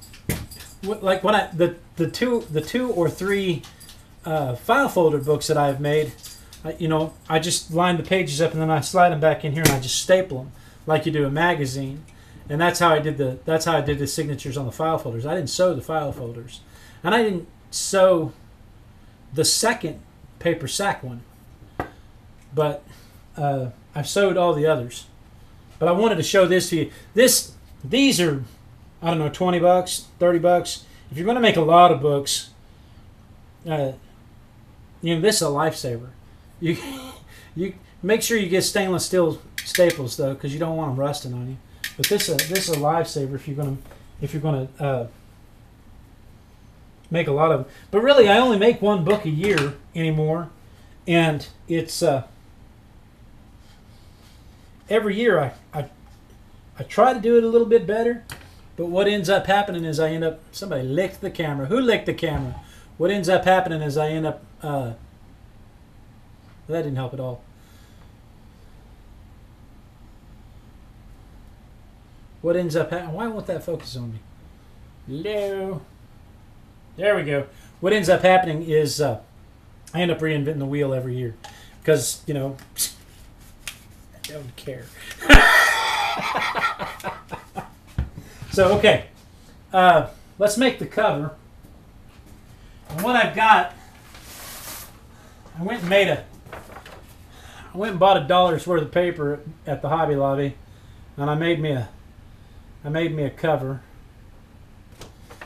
like when the two or three file folder books that I've made, I just line the pages up and then I slide them back in here and I just staple them like you do a magazine. And that's how I did the signatures on the file folders. I didn't sew the file folders, and I didn't sew the second paper sack one, but I've sewed all the others. But I wanted to show this to you. These are, I don't know, $20, $30. If you're going to make a lot of books, this is a lifesaver. You make sure you get stainless steel staples though, because you don't want them rusting on you. But this is a lifesaver if you're gonna make a lot of them. But really, I only make one book a year anymore, and it's every year I try to do it a little bit better. But what ends up happening is I end up, somebody licked the camera. Who licked the camera? What ends up happening is I end up that didn't help at all. What ends up happening? Why won't that focus on me? Hello. There we go. What ends up happening is I end up reinventing the wheel every year because, I don't care. So, okay. Let's make the cover. And what I've got, I went and bought $1 worth of paper at the Hobby Lobby, and I made me a cover.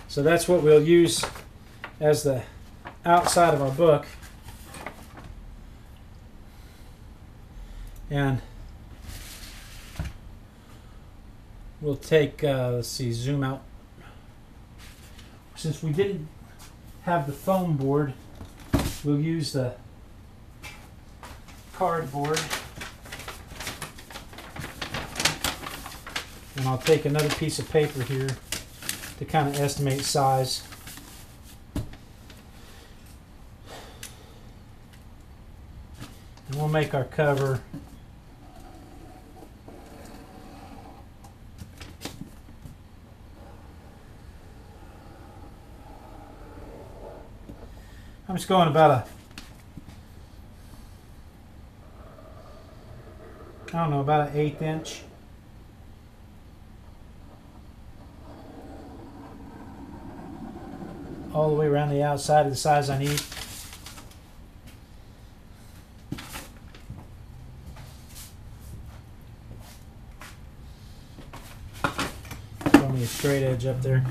So that's what we'll use as the outside of our book. And we'll take, let's see, zoom out. Since we didn't have the foam board, we'll use the cardboard. And I'll take another piece of paper here to kind of estimate size. And we'll make our cover I'm just going about about an 1/8 inch. All the way around the outside of the size I need. Throw me a straight edge up there.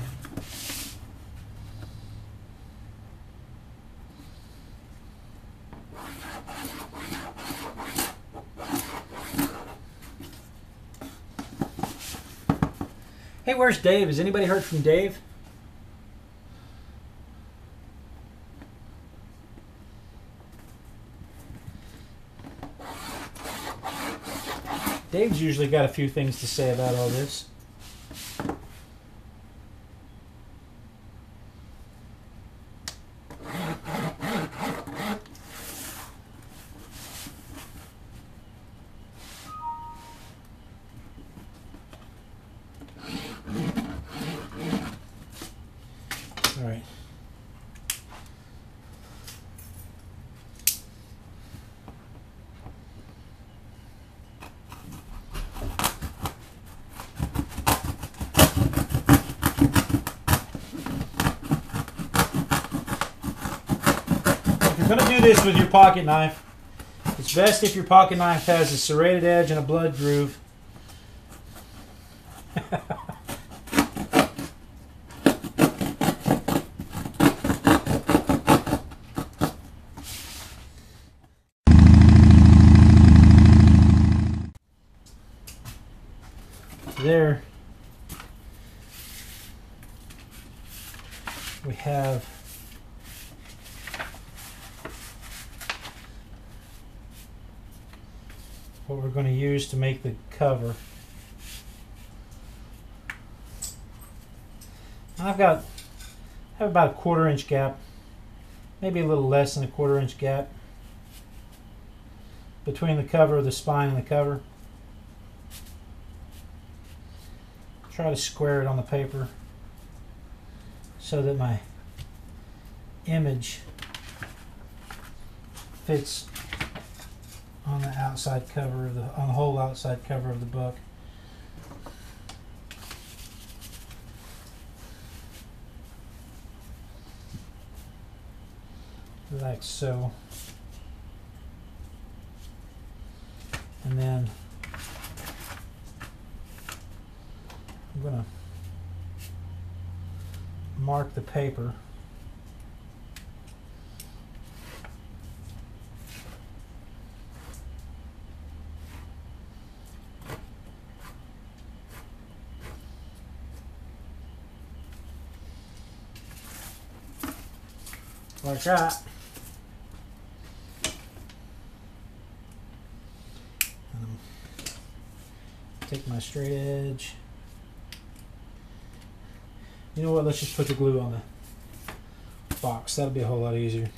Hey, where's Dave? Has anybody heard from Dave? Dave's usually got a few things to say about all this. All right. If you're going to do this with your pocket knife, it's best if your pocket knife has a serrated edge and a blood groove. There we have what we're going to use to make the cover. I have about a 1/4 inch gap, maybe a little less than a 1/4 inch gap between the cover, the spine, and the cover. Try to square it on the paper so that my image fits on the outside cover of on the whole outside cover of the book. Like so. And then I'm going to mark the paper. Like that. Take my straight edge. You know what, let's just put the glue on the box. That'll be a whole lot easier.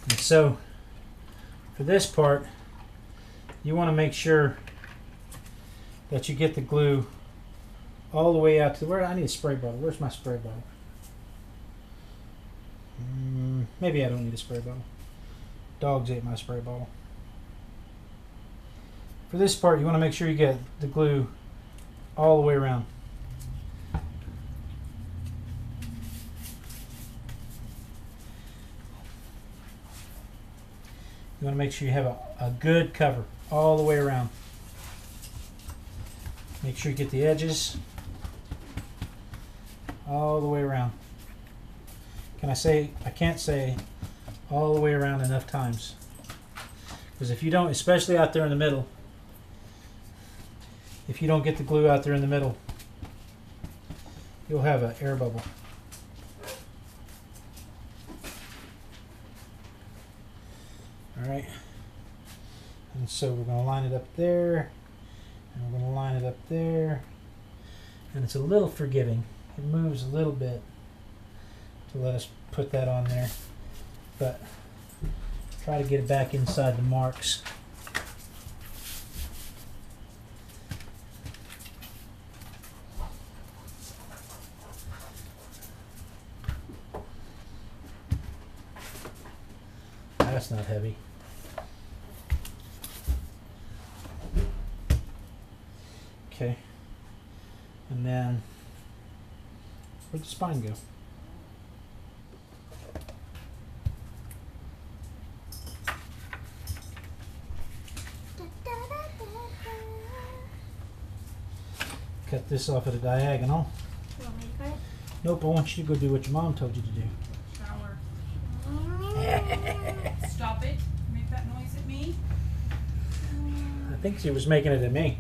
And so, for this part, you want to make sure that you get the glue all the way out to where I need a spray bottle. Where's my spray bottle? Maybe I don't need a spray bottle. Dogs ate my spray bottle. For this part, you want to make sure you get the glue all the way around. You want to make sure you have a good cover all the way around. Make sure you get the edges all the way around. I can't say all the way around enough times. Because if you don't, especially out there in the middle, if you don't get the glue out there in the middle, you'll have an air bubble. Alright. And so we're going to line it up there, and we're going to line it up there. And it's a little forgiving. It moves a little bit to let us put that on there, but try to get it back inside the marks. That's not heavy. Okay, and then where'd the spine go? Cut this off at a diagonal.
You want me to cut it?
Nope, I want you to go do what your mom told you to do.
Shower. Stop it. Make that noise at me.
I think she was making it at me.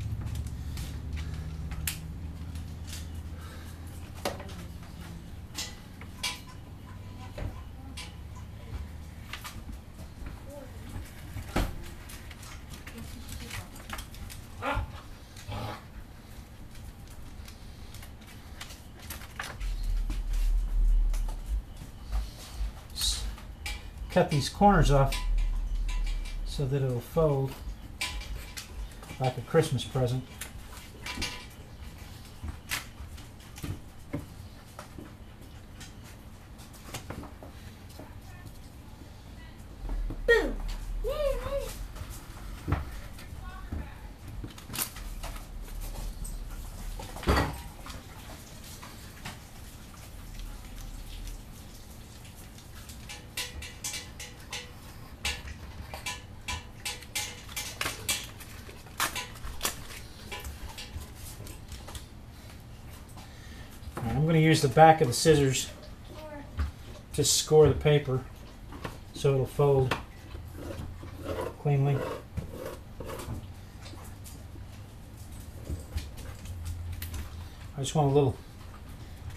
cut these corners off so that it'll fold like a Christmas present.
Boom.
I'm going to use the back of the scissors to score the paper so it'll fold cleanly. I just want a little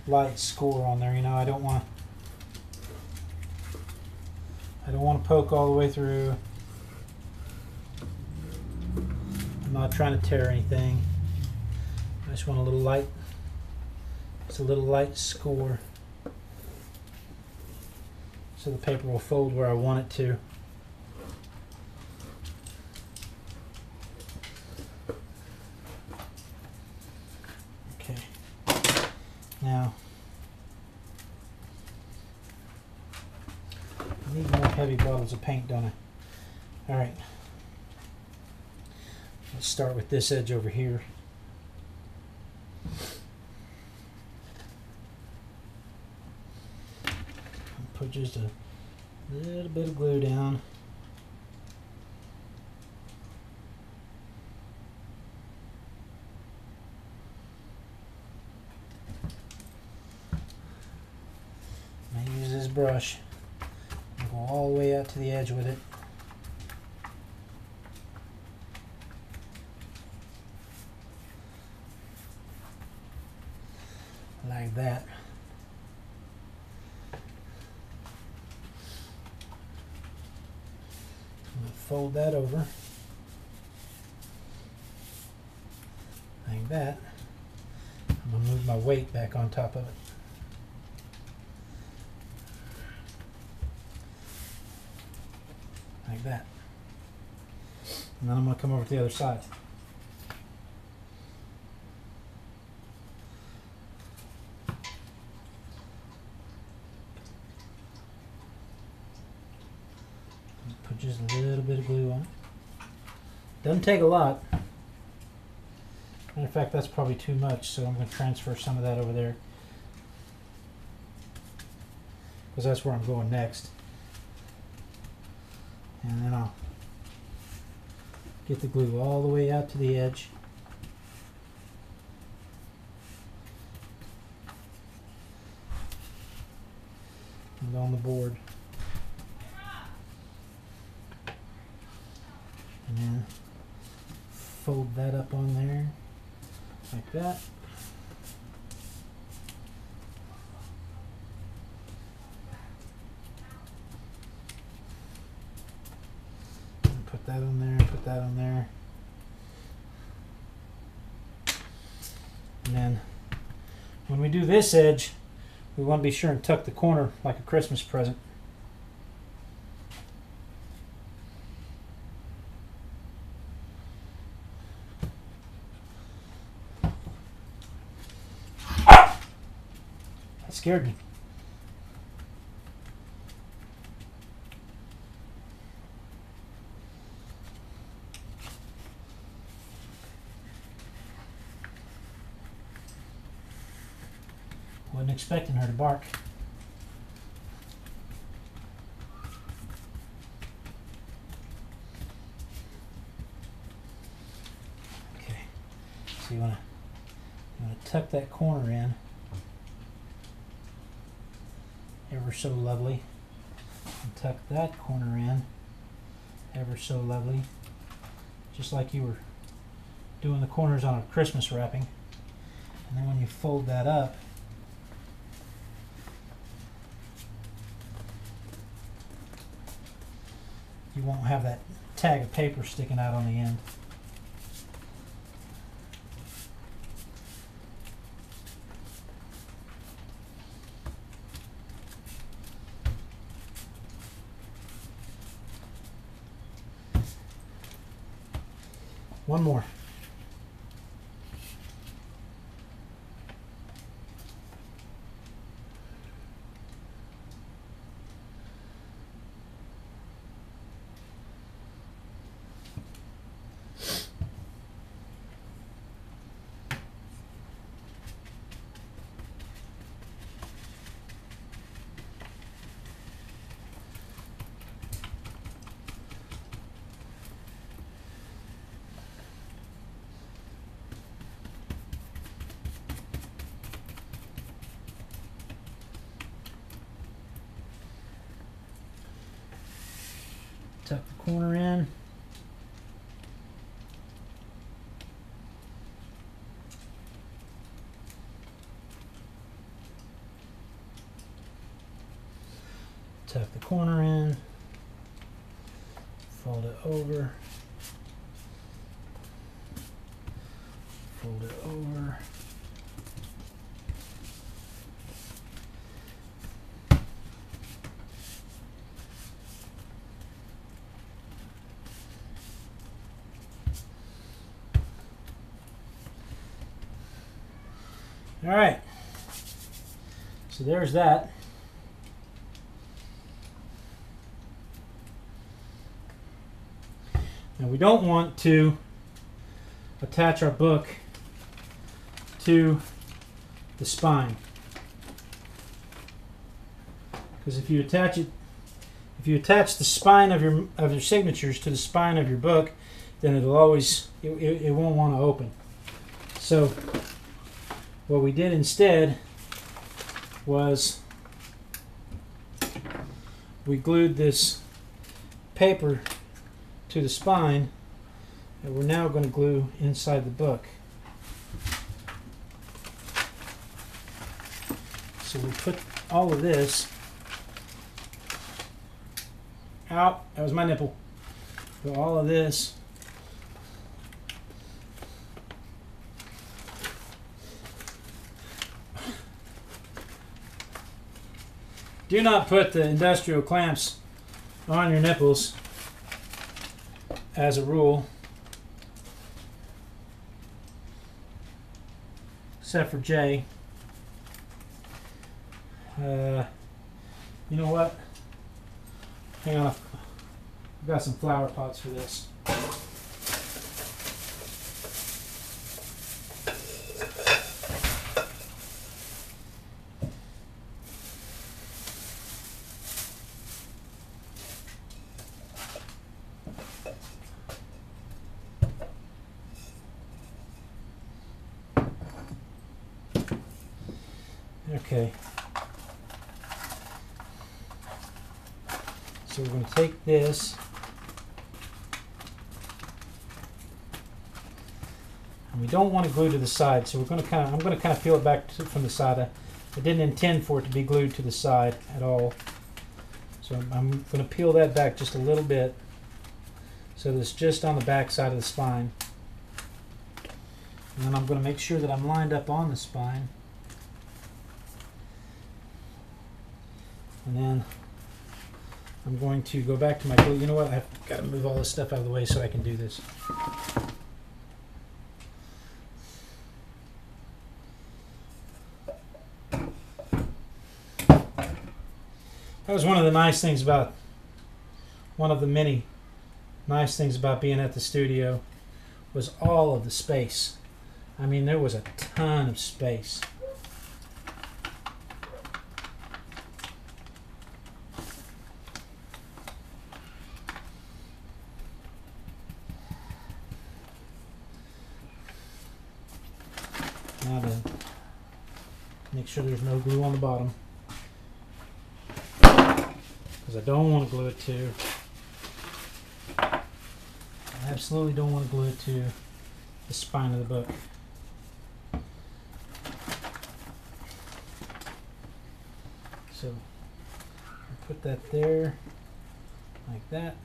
light score on there, you know. I don't want to poke all the way through. I'm not trying to tear anything. I just want a little light. It's a little light score so the paper will fold where I want it to. Okay. Now, I need more heavy bottles of paint, don't I? All right. Let's start with this edge over here. Put just a little bit of glue down. I use this brush and go all the way out to the edge with it. Like that. Fold that over like that. I'm going to move my weight back on top of it. Like that. And then I'm going to come over to the other side. Put just a little bit of glue on it. Doesn't take a lot. Matter of fact, that's probably too much, so I'm going to transfer some of that over there, because that's where I'm going next. And then I'll get the glue all the way out to the edge. And on the board. And then fold that up on there like that. And put that on there, put that on there. And then when we do this edge, we want to be sure and tuck the corner like a Christmas present. Scared me. Wasn't expecting her to bark. Okay, so you want to tuck that corner in. Ever so lovely. And tuck that corner in ever so lovely, just like you were doing the corners on a Christmas wrapping. And then when you fold that up, you won't have that tag of paper sticking out on the end. One more. Tuck the corner in. Tuck the corner in. Fold it over. Fold it over. All right, so there's that. Now we don't want to attach our book to the spine, because if you attach the spine of your signatures to the spine of your book, then it'll always it won't want to open. So what we did instead was we glued this paper to the spine, and we're now going to glue inside the book. So we put all of this out. That was my nipple. Put all of this do not put the industrial clamps on your nipples as a rule, except for Jay. You know what? Hang on, I've got some flower pots for this. Okay, so we're going to take this and we don't want to glue to the side, so I'm going to kind of peel it back from the side. I didn't intend for it to be glued to the side at all, so I'm going to peel that back just a little bit so that it's just on the back side of the spine, and then I'm going to make sure that I'm lined up on the spine. And then I'm going to go back to my glue. You know what? I've got to move all this stuff out of the way so I can do this. That was one of the nice things about, one of the many nice things about being at the studio, was all of the space. I mean, there was a ton of space. Now to make sure there's no glue on the bottom, because I don't want to glue it to, I absolutely don't want to glue it to the spine of the book. So I'll put that there like that,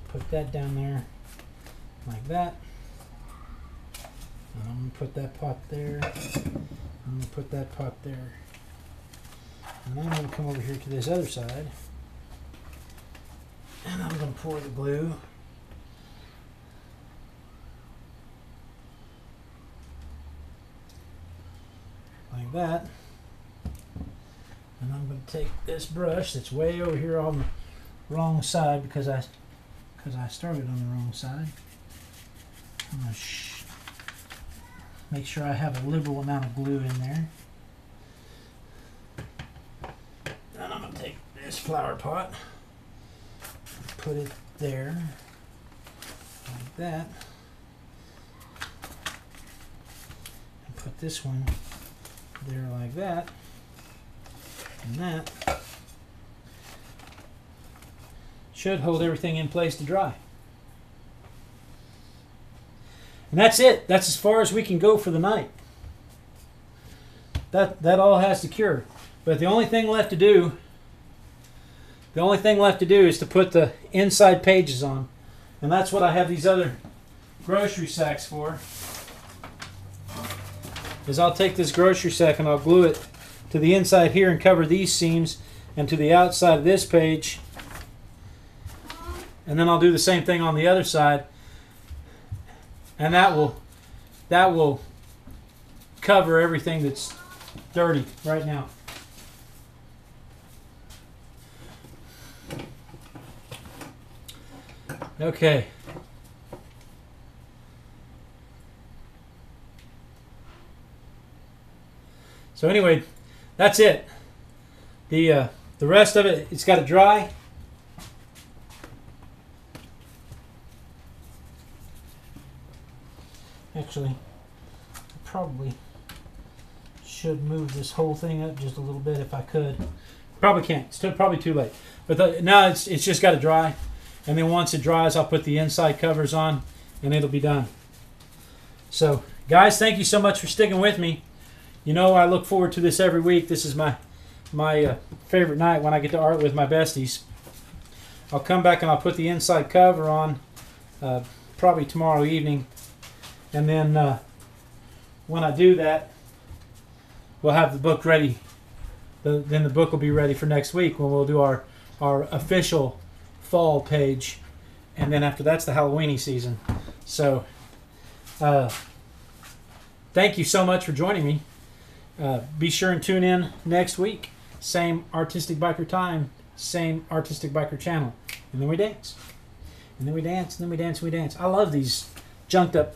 put that down there like that. And I'm going to put that pot there. I'm going to put that pot there. And then I'm going to come over here to this other side. And I'm going to pour the glue that. And I'm going to take this brush that's way over here on the wrong side because I started on the wrong side. I'm going to make sure I have a liberal amount of glue in there. And I'm going to take this flower pot, put it there, like that. And put this one there like that. And that should hold everything in place to dry. And that's it. That's as far as we can go for the night. That all has to cure. But the only thing left to do is to put the inside pages on. And that's what I have these other grocery sacks for. Is I'll take this grocery sack and I'll glue it to the inside here and cover these seams, and to the outside of this page. And then I'll do the same thing on the other side. And that will cover everything that's dirty right now. Okay. So anyway, that's it. The rest of it, it's got to dry. Actually, I probably should move this whole thing up just a little bit if I could. Probably can't. It's probably too late. But now it's just got to dry. And then once it dries, I'll put the inside covers on and it'll be done. So, guys, thank you so much for sticking with me. You know, I look forward to this every week. This is my favorite night when I get to art with my besties. I'll come back and I'll put the inside cover on probably tomorrow evening. And then when I do that, we'll have the book ready. Then the book will be ready for next week when we'll do our official fall page. And then after that's the Halloweeny season. So thank you so much for joining me. Be sure and tune in next week. Same Artistic Biker time, same Artistic Biker channel. And then we dance. And then we dance, and then we dance, and we dance. I love these junked up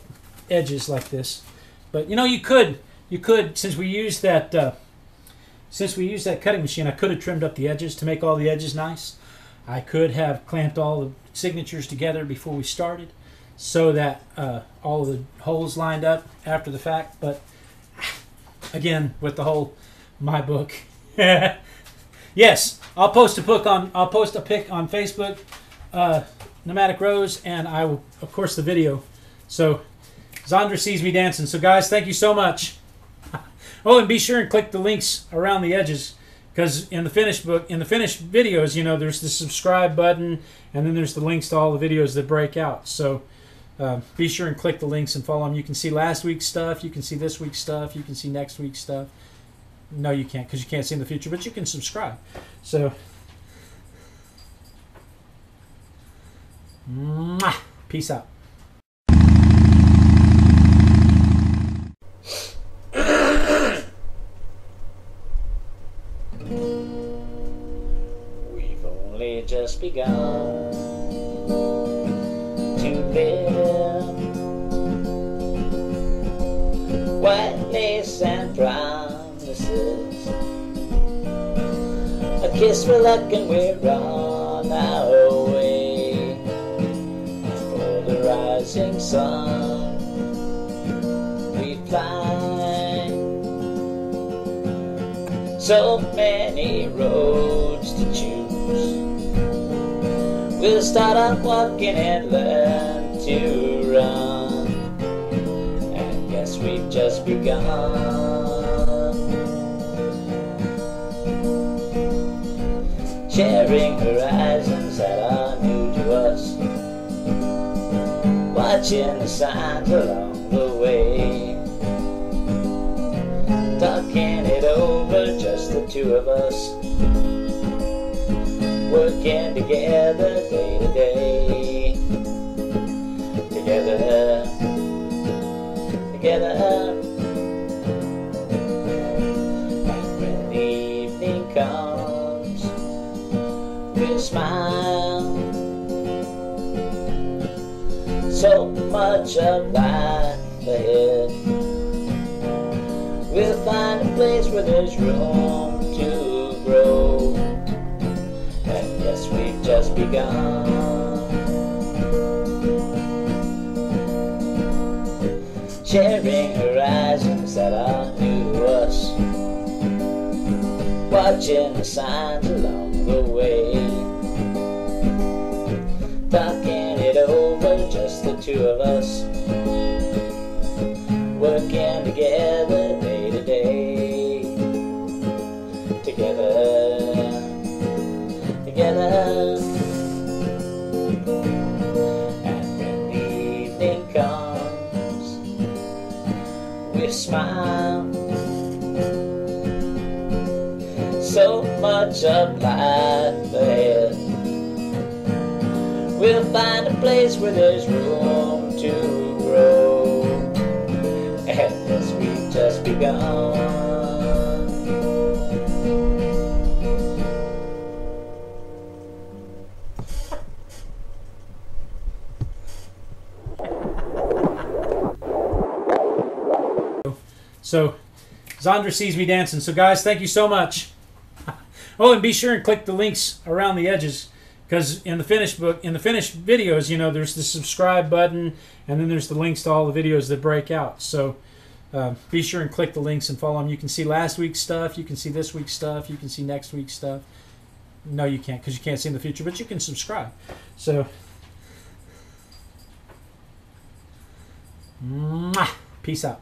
edges like this. But you know, you could since we used that cutting machine, I could have trimmed up the edges to make all the edges nice. I could have clamped all the signatures together before we started so that all of the holes lined up after the fact. But again, with the whole my book. Yes, I'll post a pic on Facebook, Nomadic Rose, and I will, of course, the video. So Zandra sees me dancing. So guys, thank you so much. Oh, and be sure and click the links around the edges, because in the finished videos, you know, there's the subscribe button, and then there's the links to all the videos that break out. So be sure and click the links and follow them. You can see last week's stuff. You can see this week's stuff. You can see next week's stuff. No, you can't, because you can't see in the future, but you can subscribe. So, mwah, peace out.
We've only just begun to live. White lace and promises, a kiss for luck, and we're on our way for the rising sun. We fly so many roads to choose. We'll start out walking and learn to run, and guess we've just begun. Sharing horizons that are new to us, watching the signs along the way, talking it over, just the two of us, working together day to day, together, we'll smile. So much of life ahead. We'll find a place where there's room to grow. And yes, we've just begun. Sharing horizons that are new to us. Watching the signs along the way. Talking it over, just the two of us. Working together day to day. Together. Together. And when the evening comes, we'll smile. So much of life ahead. We'll find a place where there's room to grow. And yes, we've just begun.
So, Zandra sees me dancing. So, guys, thank you so much. Oh, and be sure and click the links around the edges, because in the finished videos, you know, there's the subscribe button, and then there's the links to all the videos that break out. So, be sure and click the links and follow them. You can see last week's stuff. You can see this week's stuff. You can see next week's stuff. No, you can't, because you can't see in the future, but you can subscribe. So, peace out.